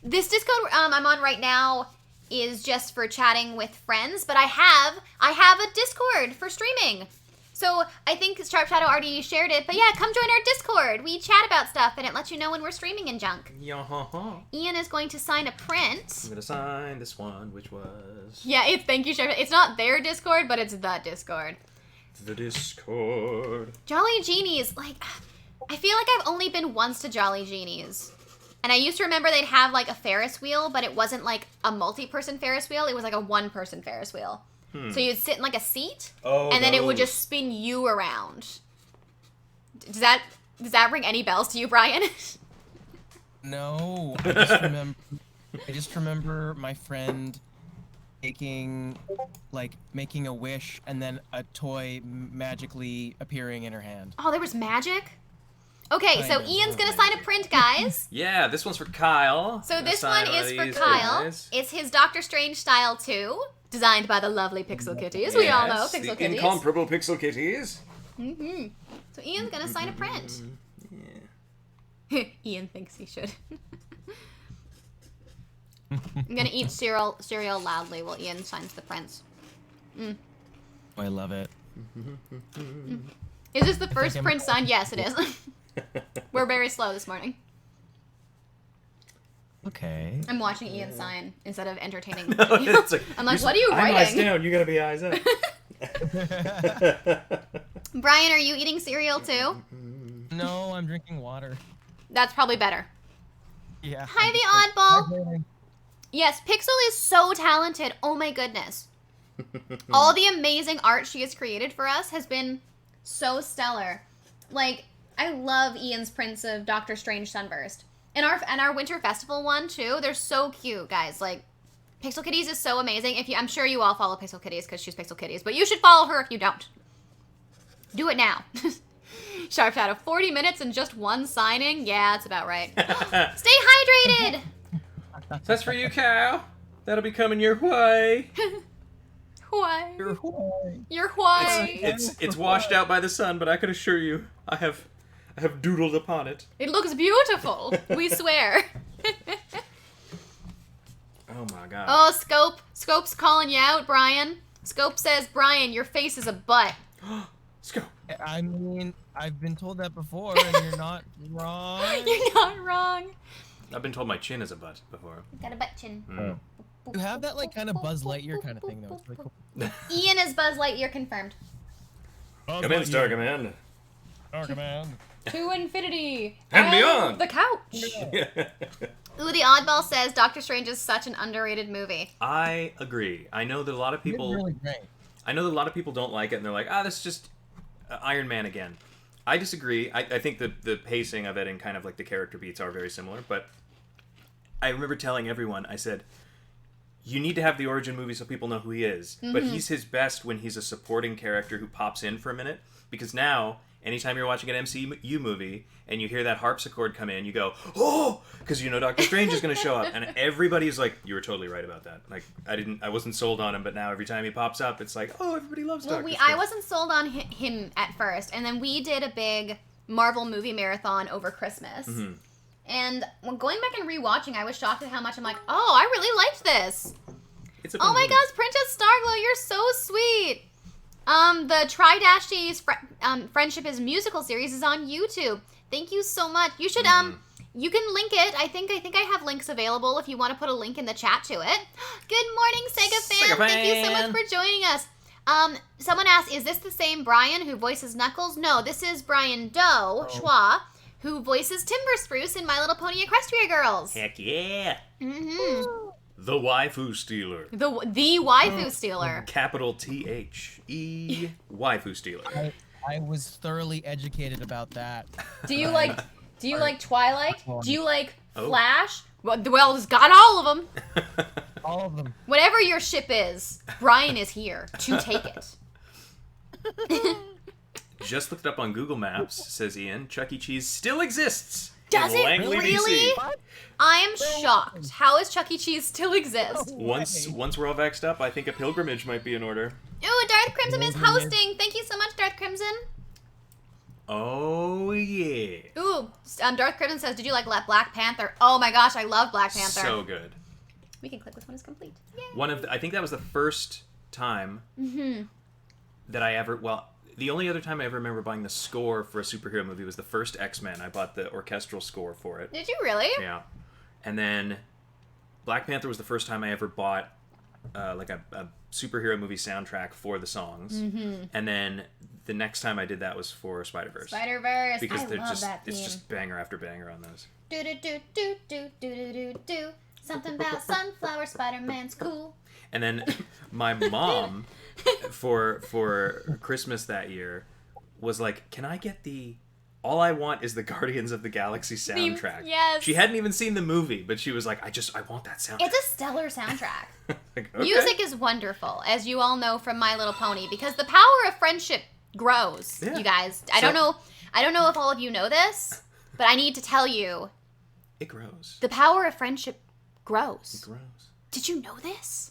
This Discord I'm on right now is just for chatting with friends, but I have a Discord for streaming. So I think Sharp Shadow already shared it, but yeah, come join our Discord. We chat about stuff, and it lets you know when we're streaming and junk. Yeah. Ian is going to sign a print. I'm gonna sign this one, which was Yeah, it's thank you, Sharp. It's not their Discord, but it's the Discord. the Discord. Jolly Genies, like, I feel like I've only been once to Jolly Genies. And I used to remember they'd have, like, a Ferris wheel, but it wasn't, like, a multi-person Ferris wheel. It was, like, a one-person Ferris wheel. So you'd sit in, like, a seat, and then it would just spin you around. Does that ring any bells to you, Brian? No, I just remember my friend making a wish and then a toy magically appearing in her hand. Oh, there was magic? Okay, so Kinda. Ian's gonna sign a print, guys. Yeah, this one's for Kyle. So I'm gonna this sign one one is of for these Kyle. guys. It's his Doctor Strange style too, designed by the lovely Pixel Kitties. We all know Yes, Pixel the Kitties. incomparable Pixel Kitties. So Ian's gonna sign a print. Yeah. Ian thinks he should. I'm gonna eat cereal loudly while Ian signs the prints. I love it. Is this the first I'm- print signed? Yes, it is. We're very slow this morning. Okay. I'm watching Ian sign instead of entertaining. It's like, I'm like, what are you I'm eyes writing? down. You gotta be eyes up. Brian, are you eating cereal too? No, I'm drinking water. That's probably better. Yeah. Hi, the oddball. Yes, Pixel is so talented. Oh my goodness. All the amazing art she has created for us has been so stellar. Like, I love Ian's prints of Doctor Strange Sunburst. And our Winter Festival one too. They're so cute, guys. Like, Pixel Kitties is so amazing. I'm sure you all follow Pixel Kitties because she's Pixel Kitties, but you should follow her if you don't. Do it now. Sharp Shadow, 40 minutes and just one signing? Yeah, that's about right. Stay hydrated! That's for you, Kyle. That'll be coming your way. Why? Why? You're why? It's washed out by the sun, but I can assure you, I have doodled upon it. It looks beautiful. We swear. Oh my god. Oh, Scope. Scope's calling you out, Brian. Scope says, Brian, your face is a butt. Let's go. I mean, I've been told that before, and you're not wrong. You're not wrong. I've been told my chin is a butt before. Got a butt chin. Mm. You have that like kind of Buzz Lightyear kind of thing though. It's really cool. Ian is Buzz Lightyear confirmed. Come in, Star Command. Star Command. To infinity And beyond. the couch. Ooh, the Oddball says Doctor Strange is such an underrated movie. I agree. I know that a lot of people. It's really great. I know that a lot of people don't like it, and they're like, this is just Iron Man again. I disagree. I think the pacing of it and kind of like the character beats are very similar, but I remember telling everyone, I said, you need to have the origin movie so people know who he is, but he's his best when he's a supporting character who pops in for a minute, because now, anytime you're watching an MCU movie and you hear that harpsichord come in, you go, oh, because you know Doctor Strange is going to show up, and everybody's like, you were totally right about that. Like, I wasn't sold on him, but now every time he pops up, it's like, oh, everybody loves Doctor Strange. I wasn't sold on him at first, and then we did a big Marvel movie marathon over Christmas. And when going back and rewatching, I was shocked at how much I'm like, oh, I really liked this. It's a Oh my movie. gosh, Princess Starglow, you're so sweet. The Tridashi's Friendship is Musical series is on YouTube. Thank you so much. You should you can link it. I think I have links available if you want to put a link in the chat to it. Good morning, Sega fan. Sega Thank you so much fan. for joining us. Someone asked, is this the same Brian who voices Knuckles? No, this is Brian Doe Schwa, who voices Timber Spruce in My Little Pony Equestria Girls. Heck yeah. Mm-hmm. The Waifu Stealer. The waifu stealer. Capital THE Waifu Stealer. I was thoroughly educated about that. Do you like Twilight? Do you like Oh. Flash? Well, it's got all of them. All of them. Whatever your ship is, Brian is here to take it. Just looked up on Google Maps, says Ian. Chuck E. Cheese still exists. Does in it Langley, really? DC. I am shocked. How does Chuck E. Cheese still exist? Once we're all vexed up, I think a pilgrimage might be in order. Ooh, Darth Crimson is hosting. Thank you so much, Darth Crimson. Oh yeah. Ooh, Darth Crimson says, did you like Black Panther? Oh my gosh, I love Black Panther. So good. We can click this one is complete. Yay. I think that was the first time that I ever, the only other time I ever remember buying the score for a superhero movie was the first X-Men. I bought the orchestral score for it. Did you really? Yeah. And then Black Panther was the first time I ever bought like a superhero movie soundtrack for the songs. And then the next time I did that was for Spider-Verse. Spider-Verse. Because I they're love just that theme. it's just banger after banger on those. Do do do do do do do do do. Something about sunflower Spider-Man's cool. And then my mom for Christmas that year was like, "Can I get all I want is the Guardians of the Galaxy soundtrack." Yes. She hadn't even seen the movie, but she was like, I want that soundtrack." It's a stellar soundtrack. Like, okay. Music is wonderful, as you all know from My Little Pony, because the power of friendship grows, Yeah. you guys. I don't know if all of you know this, but I need to tell you, It grows. the power of friendship grows. It grows. Did you know this?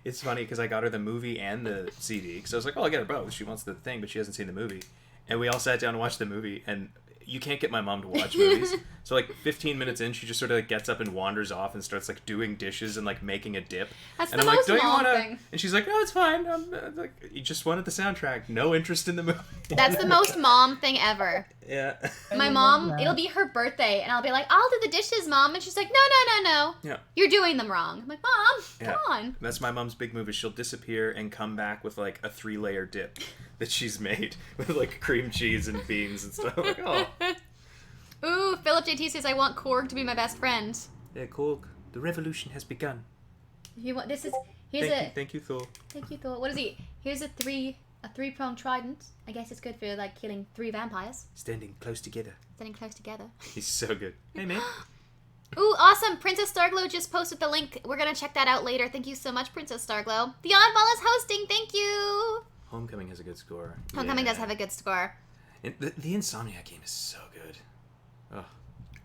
It's funny because I got her the movie and the CD because I was like, I'll get her both. She wants the thing, but she hasn't seen the movie. And we all sat down and watched the movie, and you can't get my mom to watch movies. So like 15 minutes in, she just sort of like gets up and wanders off and starts like doing dishes and like making a dip. That's and the I'm most like, don't you mom wanna? thing. And she's like, no, it's fine. I'm like, you just wanted the soundtrack, no interest in the movie. That's the most mom thing ever. Yeah. My mom, it'll be her birthday, and I'll be like, I'll do the dishes, Mom. And she's like, no. Yeah. You're doing them wrong. I'm like, Mom, come on. That's my mom's big move is she'll disappear and come back with like a 3-layer dip that she's made with like cream cheese and beans and stuff. Like, oh. Ooh, Philip JT says, I want Korg to be my best friend. Yeah, Korg, the revolution has begun. You want, Thank you, Thor. Thank you, Thor. What is he? Here's a three-pronged trident. I guess it's good for like killing 3 vampires. Standing close together. Standing close together. He's so good. Hey, man. Ooh, awesome. Princess Starglow just posted the link. We're going to check that out later. Thank you so much, Princess Starglow. The Oddball is hosting. Thank you. Homecoming has a good score. Homecoming does have a good score. And the Insomniac game is so good. Oh.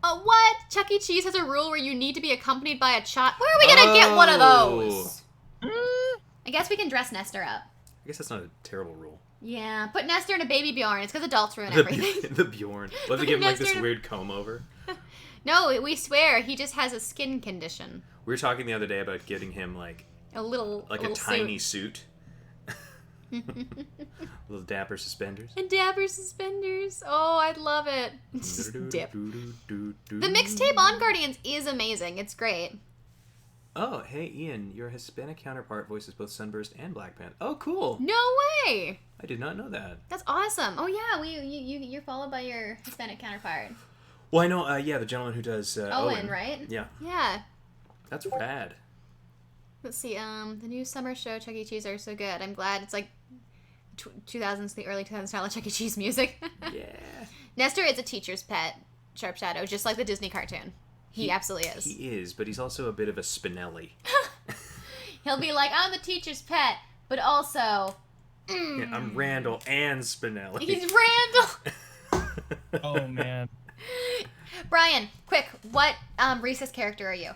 Oh, what? Chuck E. Cheese has a rule where you need to be accompanied by a child. Where are we going to get one of those? I guess we can dress Nestor up. I guess that's not a terrible rule. Yeah, put Nestor in a baby Bjorn. It's because adults ruin everything. The Bjorn. We'll have to give him like this Nestor- weird comb over. No, we swear. He just has a skin condition. We were talking the other day about getting him like A little tiny suit. Little dapper suspenders. And dapper suspenders. Oh, I'd love it. It's just dip. The mixtape on Guardians is amazing. It's great. Oh, hey Ian, your Hispanic counterpart voices both Sunburst and Black Panther. Oh, cool. No way. I did not know that. That's awesome. Oh yeah, you're followed by your Hispanic counterpart. Well, I know. Yeah, the gentleman who does Owen, right? Yeah, Yeah. that's rad. Let's see. The new summer show Chuck E. Cheese are so good. I'm glad it's like 2000s, the early 2000s style of Chuck E. Cheese music. Yeah. Nestor is a teacher's pet, Sharp Shadow, just like the Disney cartoon. He absolutely is. He is, but he's also a bit of a Spinelli. He'll be like, I'm the teacher's pet, but also... Yeah, I'm Randall and Spinelli. He's Randall! Oh, man. Brian, quick, what Reese's character are you?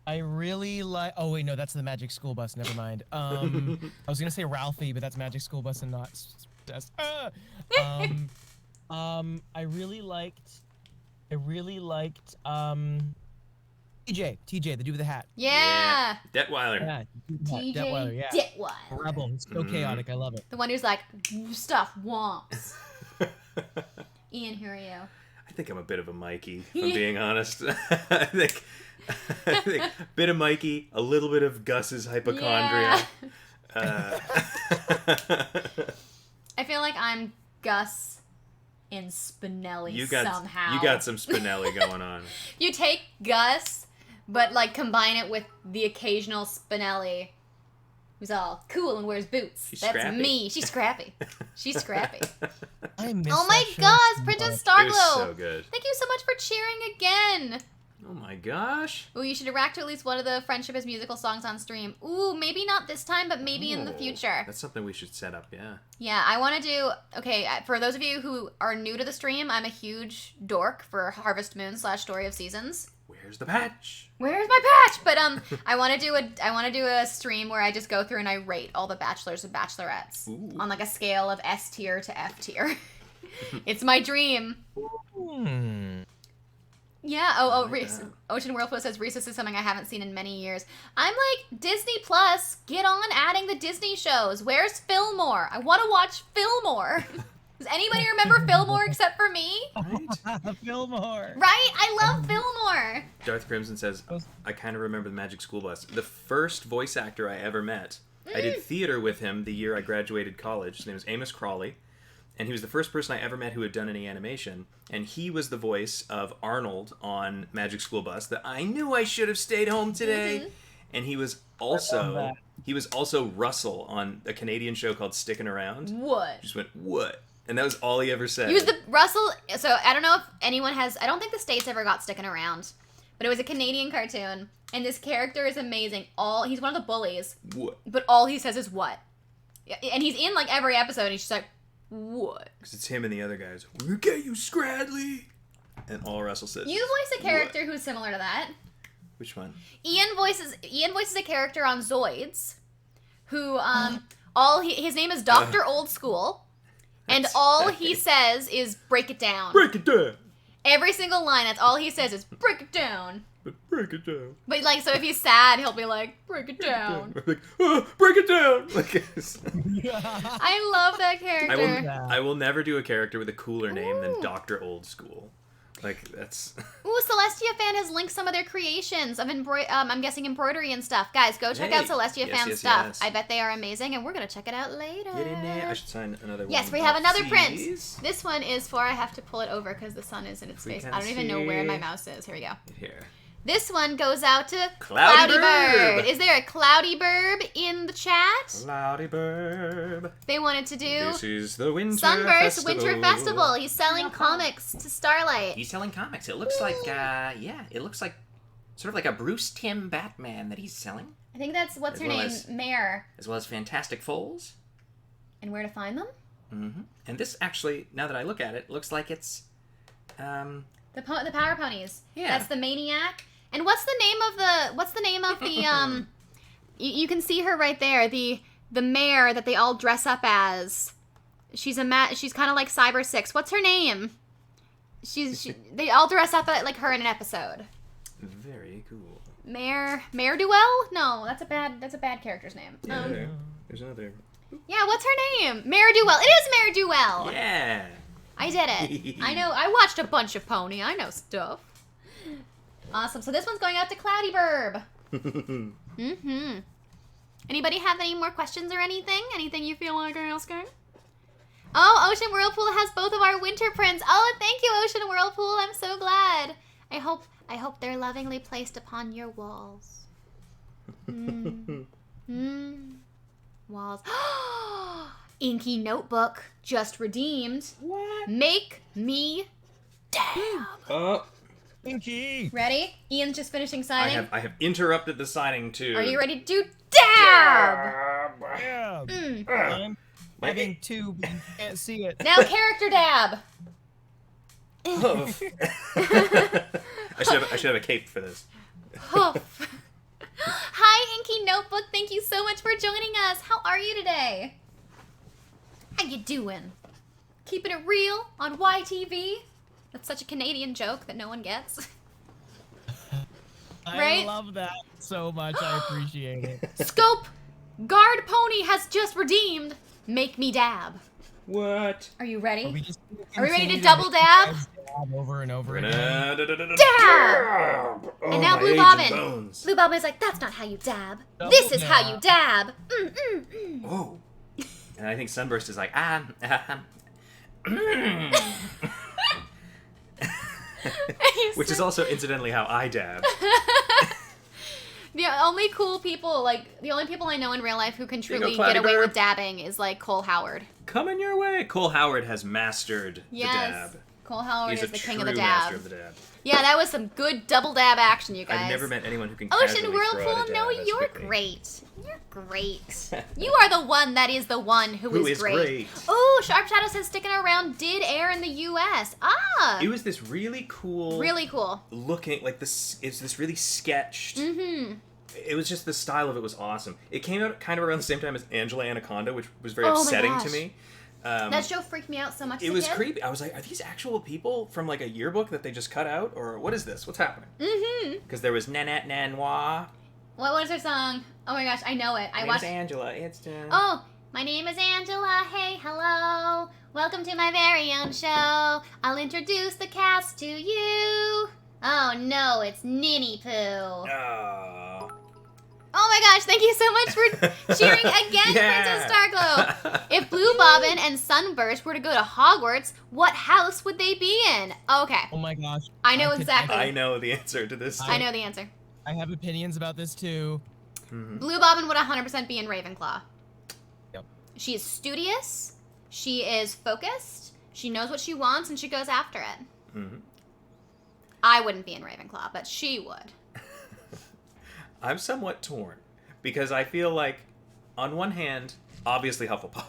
I really like... Oh, wait, no, that's the Magic School Bus. Never mind. I was going to say Ralphie, but that's Magic School Bus and not... I really liked... TJ, the dude with the hat. Yeah! Detweiler. Yeah, TJ Detweiler, yeah. Detweiler. Rebel. He's so chaotic. I love it. The one who's like, stuff womps. Ian, who are you? I think I'm a bit of a Mikey, if I'm being honest. I think bit of Mikey, a little bit of Gus's hypochondria. Yeah. I feel like I'm Gus in Spinelli somehow. You got some Spinelli going on. You take Gus, but like combine it with the occasional Spinelli, who's all cool and wears boots. She's That's scrappy. me. She's scrappy. She's scrappy. I miss Oh my that show gosh, so Princess much. Starglow! It was so good. Thank you so much for cheering again. Oh my gosh. Ooh, you should react to at least one of the Friendship is Musical songs on stream. Ooh, maybe not this time, but maybe in the Oh, future. That's something we should set up, yeah. Yeah, I want to do... Okay, for those of you who are new to the stream, I'm a huge dork for Harvest Moon / Story of Seasons. Where's the patch? Where's my patch? But I want to do a stream where I just go through and I rate all the bachelors and bachelorettes on like a scale of S tier to F tier. It's my dream. Yeah. Ocean Whirlpool says Reese's is something I haven't seen in many years. I'm like, Disney Plus, get on adding the Disney shows. Where's Fillmore? I want to watch Fillmore. Does anybody remember Fillmore except for me? Right? Fillmore. Right? I love Fillmore. Darth Crimson says, I kind of remember the Magic School Bus. The first voice actor I ever met, I did theater with him the year I graduated college. His name was Amos Crawley. And he was the first person I ever met who had done any animation. And he was the voice of Arnold on Magic School Bus, that I knew I should have stayed home today. And he was also Russell on a Canadian show called Stickin' Around. What? Just went, what? And that was all he ever said. He was the Russell. So I don't know if anyone has. I don't think the States ever got Sticking Around, but it was a Canadian cartoon, and this character is amazing. He's one of the bullies. What? But all he says is what, and he's in like every episode. And he's just like, what? Because it's him and the other guys. We'll get you, Scradley. And all Russell says. You voice a character who's similar to that. Which one? Ian voices a character on Zoids, who his name is Dr. Old School. And all he says is, break it down. Break it down. Every single line, that's all he says is, break it down. But break it down. But, like, so if he's sad, he'll be like, break it down. Like, break it down. Like, I love that character. I will never do a character with a cooler name than Dr. Old School. Like, that's... Ooh, Celestia Fan has linked some of their creations of I'm guessing embroidery and stuff. Guys, go check out Celestia Fan's stuff. Yes. I bet they are amazing, and we're going to check it out later. Get in there. I should sign another one. Yes, we have another print. These. This one is for, I have to pull it over because the sun is in its face. I don't even know where my mouse is. Here we go. Here. This one goes out to Cloudy Bird. Is there a Cloudy Bird in the chat? Cloudy Bird. They wanted to do This is the Winter Sunburst Festival. Winter Festival. He's selling comics to Starlight. He's selling comics. It looks like, it looks like sort of like a Bruce Timm Batman that he's selling. I think that's, what's her name? Mare. As well as Fantastic Foals. And where to find them? Mm-hmm. And this actually, now that I look at it, looks like it's, The Power Ponies. Yeah. That's the Maniac. And what's the name of the you can see her right there, the mare that they all dress up as. She's kind of like Cyber 6. What's her name? They all dress up like her in an episode. Very cool. Mare Duell? No, that's a bad character's name. Yeah, there's another. Yeah, what's her name? Mare Duell. It is Mare Duell. Yeah. I did it. I know. I watched a bunch of Pony. I know stuff. Awesome. So this one's going out to Cloudy Burb. Anybody have any more questions or anything? Anything you feel like asking? Oh, Ocean Whirlpool has both of our winter prints. Oh, thank you, Ocean Whirlpool. I'm so glad. I hope they're lovingly placed upon your walls. Walls. Inky Notebook just redeemed. What? Make me dab. Inky! Ready? Ian's just finishing signing. I have interrupted the signing too. Are you ready to do dab? Yeah. I'm having two, but you can't see it. Now character dab. Oh. I should have a cape for this. Hoof. Hi, Inky Notebook. Thank you so much for joining us. How are you today? How you doing? Keeping it real on YTV? That's such a Canadian joke that no one gets. Right? I love that so much. I appreciate it. Scope Guard Pony has just redeemed Make Me Dab. What? Are you ready? Are we, just Are we ready to continue double make dab? dab over and over again? Dab! Oh, And now my Blue aging Bobbin. bones. Blue Bobbin is like, that's not how you dab. Double This is how dab. you dab. Oh. And I think Sunburst is like, which is also incidentally how I dab. The only cool people, like, the only people I know in real life who can There you truly go, Cloudy get away Bird. with dabbing is, like, Cole Howard. Coming your way. Cole Howard has mastered Yes. the dab. Cole Howard He's is a the true king of the master dab. of the dab. Yeah, that was some good double dab action, you guys. I've never met anyone who can Ocean casually throw out Whirlpool, a no, dab as you're quickly. great. You're great. You are the one that is the one who is great. great. Ooh, Sharp Shadow says Sticking Around did air in the U.S. Ah! It was this really cool Really cool. looking, like this, it's this really sketched. Mm-hmm. It was just the style of it was awesome. It came out kind of around the same time as Angela Anaconda, which was very Oh my upsetting to gosh. me. That show freaked me out so much. It as a was kid. creepy. I was like, are these actual people from like a yearbook that they just cut out? Or what is this? What's happening? Mm-hmm. Because there was Nanette Nanois. What was her song? Oh my gosh, I know it. I My watched. name's Angela. It's Oh, my name is Angela. Hey, hello. Welcome to my very own show. I'll introduce the cast to you. Oh no, it's Ninny Poo. Oh. Oh my gosh, thank you so much for cheering again, Yeah. Princess Starglow. If Blue Bobbin and Sunburst were to go to Hogwarts, what house would they be in? Okay, Oh my gosh. I know exactly. I know the answer to this. I know the answer. I have opinions about this too. Mhm. Blue Bobbin would 100% be in Ravenclaw. Yep. She is studious, she is focused, she knows what she wants, and she goes after it. Mhm. I wouldn't be in Ravenclaw, but she would. I'm somewhat torn because I feel like, on one hand, obviously Hufflepuff.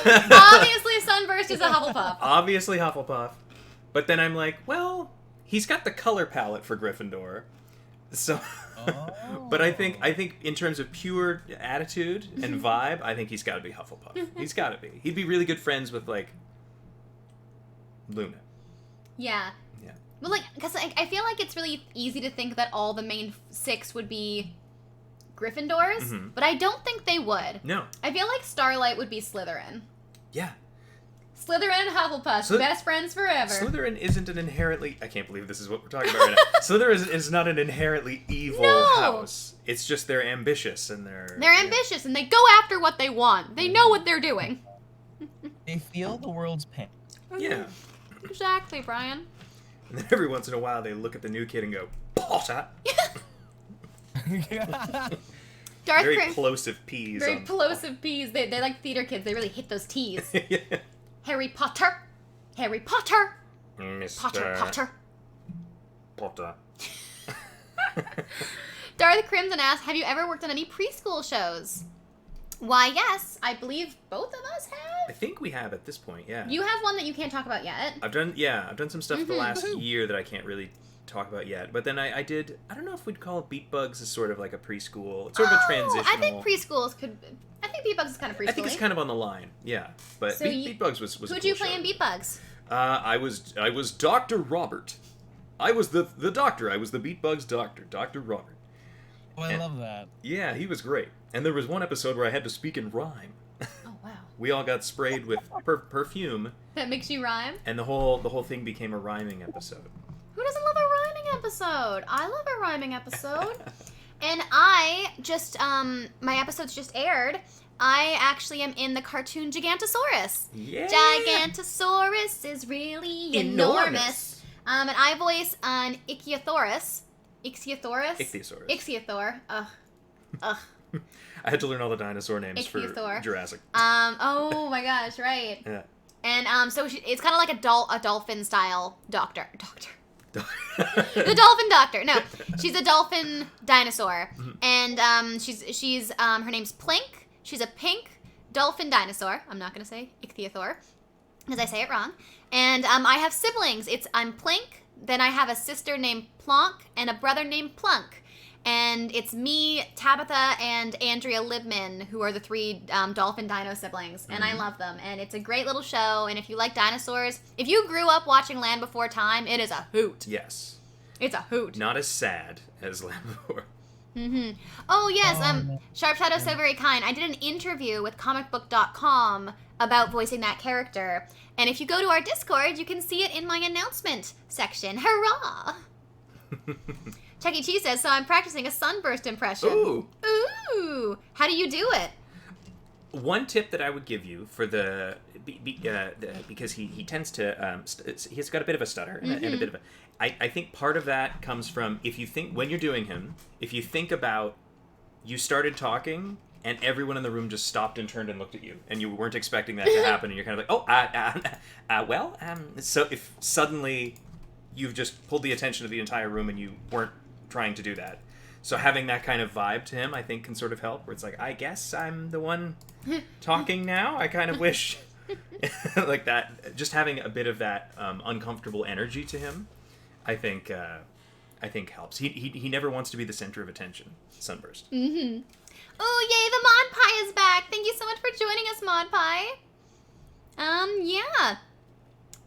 Obviously, Sunburst is a Hufflepuff. Obviously Hufflepuff. But then I'm like, well, he's got the color palette for Gryffindor. So but I think in terms of pure attitude and vibe, I think he's got to be Hufflepuff. He's got to be. He'd be really good friends with like Luna. Yeah. Yeah. Well, like, because I feel like it's really easy to think that all the main six would be Gryffindors, Mhm. but I don't think they would. No. I feel like Starlight would be Slytherin. Yeah. Slytherin and Hufflepuff, best friends forever. Slytherin isn't an inherently... I can't believe this is what we're talking about right now. Slytherin is not an inherently evil No. house. It's just they're ambitious and they're... They're ambitious and they go after what they want. They know what they're doing. They feel the world's pain. Yeah. Exactly, Brian. And then every once in a while they look at the new kid and go, Potter! Darth Very Crim- plosive P's. Very on plosive P's. They're like theater kids. They really hit those T's. Yeah. Harry Potter. Harry Potter. Mr. Potter. Potter. Darth Crimson asks, have you ever worked on any preschool shows? Why, yes. I believe both of us I have. think we have at this point, yeah. You have one that you can't talk about yet. I've done some stuff the Mhm. last year that I can't really talk about yet. But then I did, I don't know if we'd call it Beat Bugs as sort of like a preschool. It's sort of a transitional. I think preschools could... I think Beatbugs is kind of preschool. I think it's kind of on the line, yeah. But So Beat Bugs was a Who'd cool you play show. in Beatbugs? I was Dr. Robert. I was the doctor. I was the Beat Bugs doctor, Dr. Robert. Oh, I love that. Yeah, he was great. And there was one episode where I had to speak in rhyme. Oh, wow. We all got sprayed with perfume, That makes you rhyme? and the whole thing became a rhyming episode. Who doesn't love a rhyming episode? I love a rhyming episode. And I just, my episodes just aired, I actually am in the cartoon Gigantosaurus. Yeah. Gigantosaurus is really enormous. And I voice an Ichthyosaurus. Ichthyosaur. Ugh. I had to learn all the dinosaur names for Ichthyosaur. Jurassic. Oh my gosh, right. Yeah. And so it's kind of like a dolphin style doctor. The dolphin doctor. No, she's a dolphin dinosaur, and she's her name's Plink. She's a pink dolphin dinosaur. I'm not gonna say Ichthyosaur because I say it wrong. And I have siblings. I'm Plink. Then I have a sister named Plonk and a brother named Plunk. And it's me, Tabitha, and Andrea Libman, who are the 3 dolphin dino siblings. And I love them. And it's a great little show. And if you like dinosaurs, if you grew up watching Land Before Time, it is a hoot. Yes. It's a hoot. Not as sad as Land Before. Mm-hmm. Oh, yes. Sharp Shadow's so very kind. I did an interview with comicbook.com about voicing that character. And if you go to our Discord, you can see it in my announcement section. Hurrah! Chuck E. Cheese says, so I'm practicing a Sunburst impression. Ooh! How do you do it? One tip that I would give you for because he tends to he's got a bit of a stutter and a bit of a. I think part of that comes from when you're doing him, if you think about you started talking and everyone in the room just stopped and turned and looked at you and you weren't expecting that to happen and you're kind of like so if suddenly you've just pulled the attention of the entire room and you weren't trying to do that. So having that kind of vibe to him, I think, can sort of help. Where it's like, I guess I'm the one talking now. I kind of wish, like that. Just having a bit of that uncomfortable energy to him, I think helps. He never wants to be the center of attention. Sunburst. Mm-hmm. Oh yay! The Mod Pie is back. Thank you so much for joining us, Mod Pie. Yeah.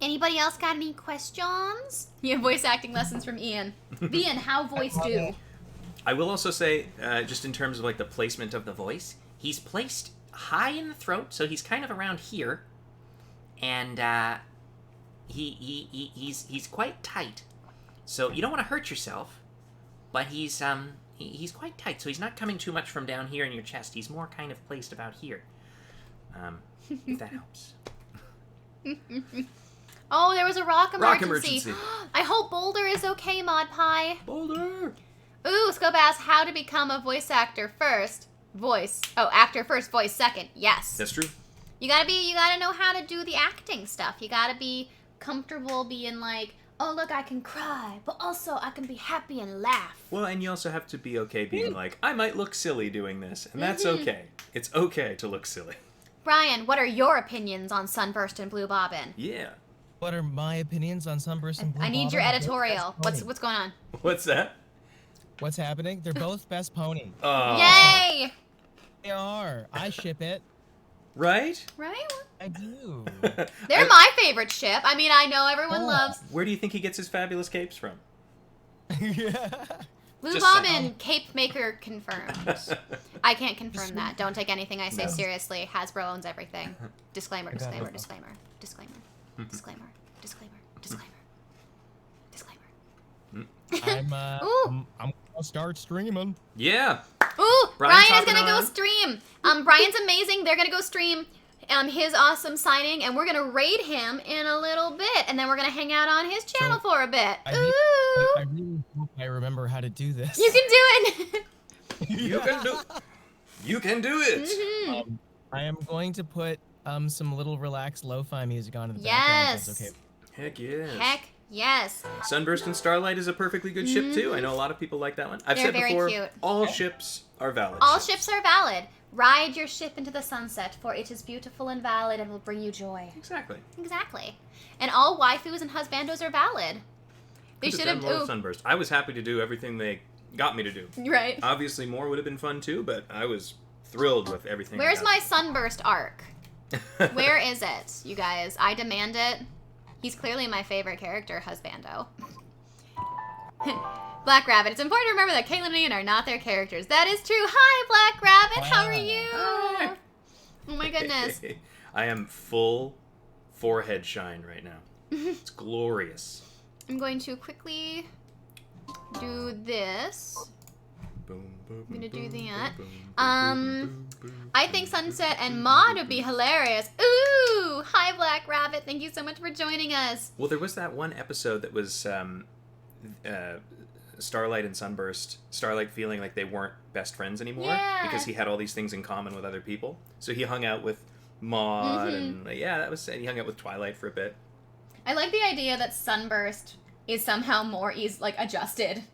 Anybody else got any questions? Yeah, voice acting lessons from Ian. Ian, how voice do? I will also say, just in terms of like the placement of the voice, He's placed high in the throat, so he's kind of around here, and he's quite tight. So you don't want to hurt yourself, but he's quite tight. So he's not coming too much from down here in your chest. He's more kind of placed about here. If that helps. Oh, there was a rock emergency. Rock emergency. I hope Boulder is okay, Mod Pie. Boulder. Ooh, Scope asked how to become a voice actor first. Actor first, voice second. Yes. That's true. You gotta know how to do the acting stuff. You gotta be comfortable being like, oh look, I can cry, but also I can be happy and laugh. Well, and you also have to be okay being like, I might look silly doing this, and that's okay. It's okay to look silly. Brian, what are your opinions on Sunburst and Blue Bobbin? Yeah. What are my opinions on Sunburst and Blue I need Bobbin? your editorial. What's going on? What's that? What's happening? They're both best pony. Oh. Yay! They are. I ship it. Right? Right? I do. They're my favorite ship. I mean, I know everyone loves Where do you think he gets his fabulous capes from? Yeah. Blue Just Bobbin. saying. Cape maker confirmed. I can't confirm that. Don't take anything I say seriously. Hasbro owns everything. Disclaimer, disclaimer, disclaimer, disclaimer, disclaimer, disclaimer, disclaimer, disclaimer. Ooh. I'm gonna start streaming. Yeah. Ooh, Brian's Brian is gonna hopping go on. stream. Brian's amazing. They're gonna go stream his awesome signing, and we're gonna raid him in a little bit, and then we're gonna hang out on his channel for a bit. I really hope I remember how to do this. You can do it. You can do it. Mm-hmm. I am going to put some little relaxed lo-fi music on in the Yes. background. If that's okay. Heck yes. Heck yes. Sunburst and Starlight is a perfectly good ship too. I know a lot of people like that one. I've They're said very before, cute. all ships are valid. All ships are valid. Ride your ship into the sunset, for it is beautiful and valid and will bring you joy. Exactly. Exactly. And all waifus and husbandos are valid. They Could should done have. more with Sunburst. I was happy to do everything they got me to do. Right. Obviously, more would have been fun too, but I was thrilled with everything. Where's I my got. Sunburst arc? Where is it, you guys? I demand it. He's clearly my favorite character, husbando. Black Rabbit. It's important to remember that Caitlyn and Ian are not their characters. That is true. Hi, Black Rabbit. How are you? Hi. Oh my goodness. I am full forehead shine right now. It's glorious. I'm going to quickly do this. I'm gonna do that. I think Sunset and Maud would be hilarious. Ooh! Hi, Black Rabbit. Thank you so much for joining us. Well, there was that one episode that was Starlight and Sunburst. Starlight feeling like they weren't best friends anymore because he had all these things in common with other people. So he hung out with Maud and he hung out with Twilight for a bit. I like the idea that Sunburst is somehow more adjusted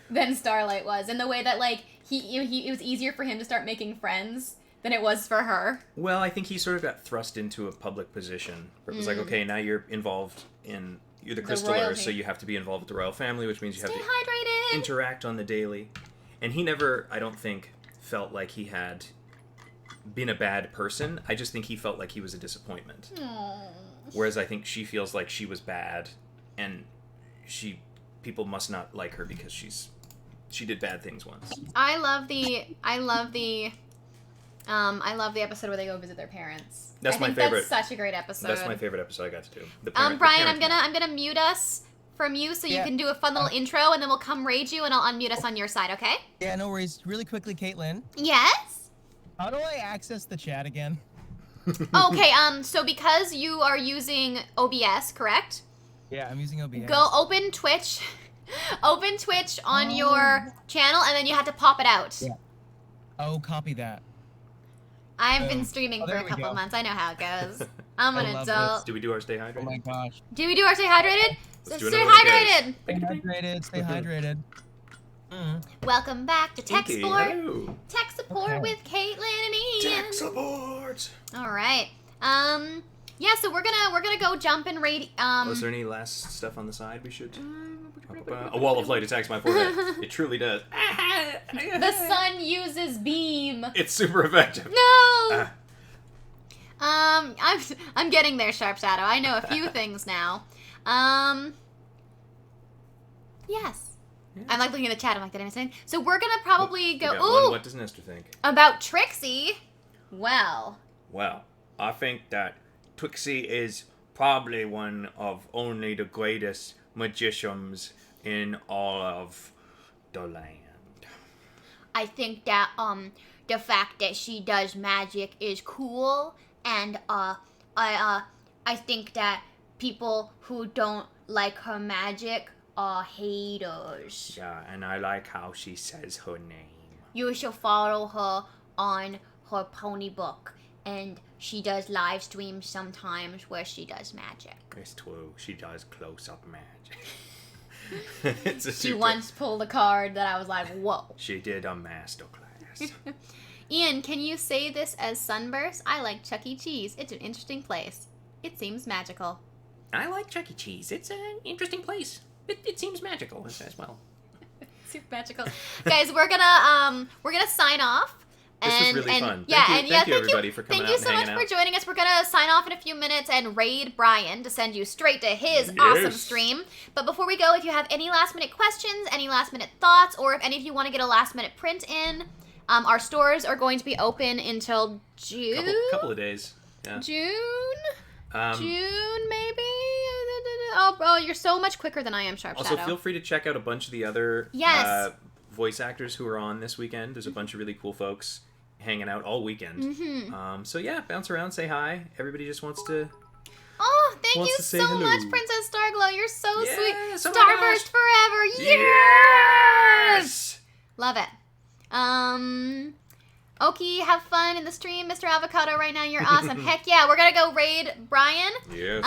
than Starlight was, in the way that like it was easier for him to start making friends than it was for her. Well, I think he sort of got thrust into a public position where it was like, okay, now you're involved in you're the Crystalers, so you have to be involved with the royal family, which means you have to hydrated. Interact on the daily. And he never, I don't think, felt like he had been a bad person. I just think he felt like he was a disappointment. Aww. Whereas I think she feels like she was bad, and people must not like her because she did bad things once. I love the episode where they go visit their parents. That's my favorite. That's such a great episode. That's my favorite episode I got to do. Brian, I'm gonna mute us from you so you can do a fun little intro, and then we'll come raid you, and I'll unmute us on your side, okay? Yeah, no worries. Really quickly, Caitlyn. Yes? How do I access the chat again? Okay, so because you are using OBS, correct? Yeah, I'm using OBS. Go open Twitch. Open Twitch on your channel, and then you have to pop it out. Yeah. Oh, copy that. I've been streaming for there a we couple go. months. I know how it goes. I'm an adult. Do we do our Stay Hydrated? Oh my gosh. Do we do our Stay Hydrated? Let's do Stay another one, hydrated! Stay hydrated. Stay hydrated. Welcome back to Tech Pinky, Support. hello. Tech Support with Caitlyn and Ian. Tech Support! All right. Yeah, so we're gonna go jump and raid. Was there any last stuff on the side we should? A wall of light attacks my forehead. It truly does. The sun uses beam. It's super effective. No. I'm getting there, Sharp Shadow. I know a few things now. Yes. I'm like looking at the chat. I'm like, did I miss anything? So we're gonna probably go. Ooh. What does Nestor think? About Trixie. Well, I think that Trixie is probably one of only the greatest magicians in all of the land. I think that the fact that she does magic is cool, and I think that people who don't like her magic are haters. Yeah, and I like how she says her name. You should follow her on her pony book, and she does live streams sometimes where she does magic. It's true. She does close-up magic. She once pulled a card that I was like, whoa. She did a masterclass. Ian, can you say this as Sunburst? I like Chuck E. Cheese. It's an interesting place. It seems magical. I like Chuck E. Cheese. It's an interesting place. It seems magical as well. Super magical. Guys, we're gonna sign off. This was really fun. Yeah, thank you everybody for coming out and hanging out. Thank you so much for joining us. We're gonna sign off in a few minutes and raid Brian to send you straight to his awesome stream. But before we go, if you have any last minute questions, any last minute thoughts, or if any of you want to get a last minute print in, our stores are going to be open until June. Couple of days. Yeah. June maybe. Oh, you're so much quicker than I am, Sharp Shadow. Also, feel free to check out a bunch of the other voice actors who are on this weekend. There's a bunch of really cool folks hanging out all weekend. So yeah, bounce around, say hi. Everybody just wants to. Oh, thank you so hello. much, Princess Starglow. You're so sweet. Oh Starburst forever. Yes! Love it. Okie, have fun in the stream, Mr. Avocado. Right now, you're awesome. Heck yeah, we're gonna go raid Brian. Yes.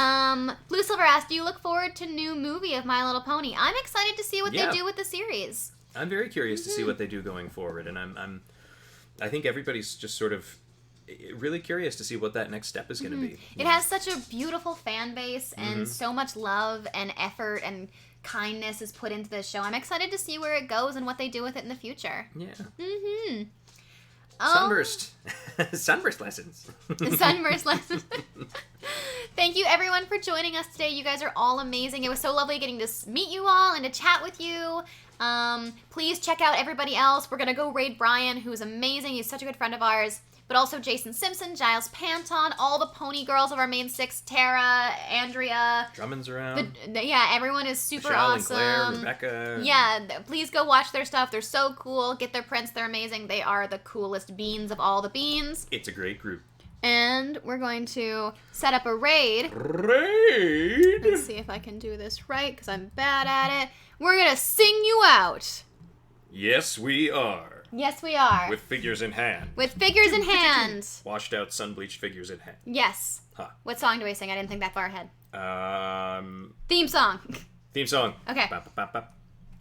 Blue Silver asked, do you look forward to new movie of My Little Pony? I'm excited to see what they do with the series. I'm very curious to see what they do going forward, and I think everybody's just sort of really curious to see what that next step is going to be. It has such a beautiful fan base, and so much love and effort and kindness is put into this show. I'm excited to see where it goes and what they do with it in the future. Yeah. Sunburst. Sunburst lessons. Sunburst lessons. Thank you everyone for joining us today. You guys are all amazing. It was so lovely getting to meet you all and to chat with you. Please check out everybody else. We're going to go raid Brian, who's amazing. He's such a good friend of ours. but also Jason Simpson, Giles Panton, all the pony girls of our main 6, Tara, Andrea. Drummond's around. Yeah, everyone is super Michelle awesome. and Claire, Rebecca. Yeah, please go watch their stuff. They're so cool. Get their prints. They're amazing. They are the coolest beans of all the beans. It's a great group. And we're going to set up a raid. Raid! Let's see if I can do this right, because I'm bad at it. We're going to sing you out. Yes, we are. Yes, we are. With figures in hand. With figures in hand. Washed out, sun-bleached figures in hand. Yes. Huh. What song do we sing? I didn't think that far ahead. Theme song. Theme song. Okay. Bop, bop, bop.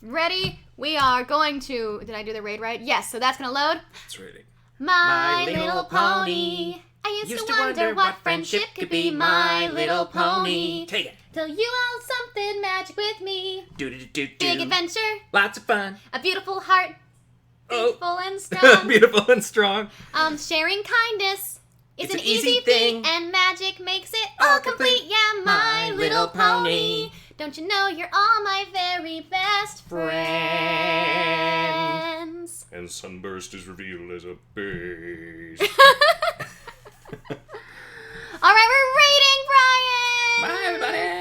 Ready? We are going to... Did I do the raid right? Yes, so that's going to load. It's reading. My Little Pony. I used to wonder what friendship could be. My Little Pony. Take it. Till you held something magic with me. Do. Big adventure. Lots of fun. A beautiful heart. Oh. Faithful and strong. Beautiful and strong. Sharing kindness is It's an an easy easy thing, thing. and magic makes it all complete. Yeah, my little pony. Don't you know you're all my very best friends? And Sunburst is revealed as a base. All right, we're raiding, Brian. Bye, everybody.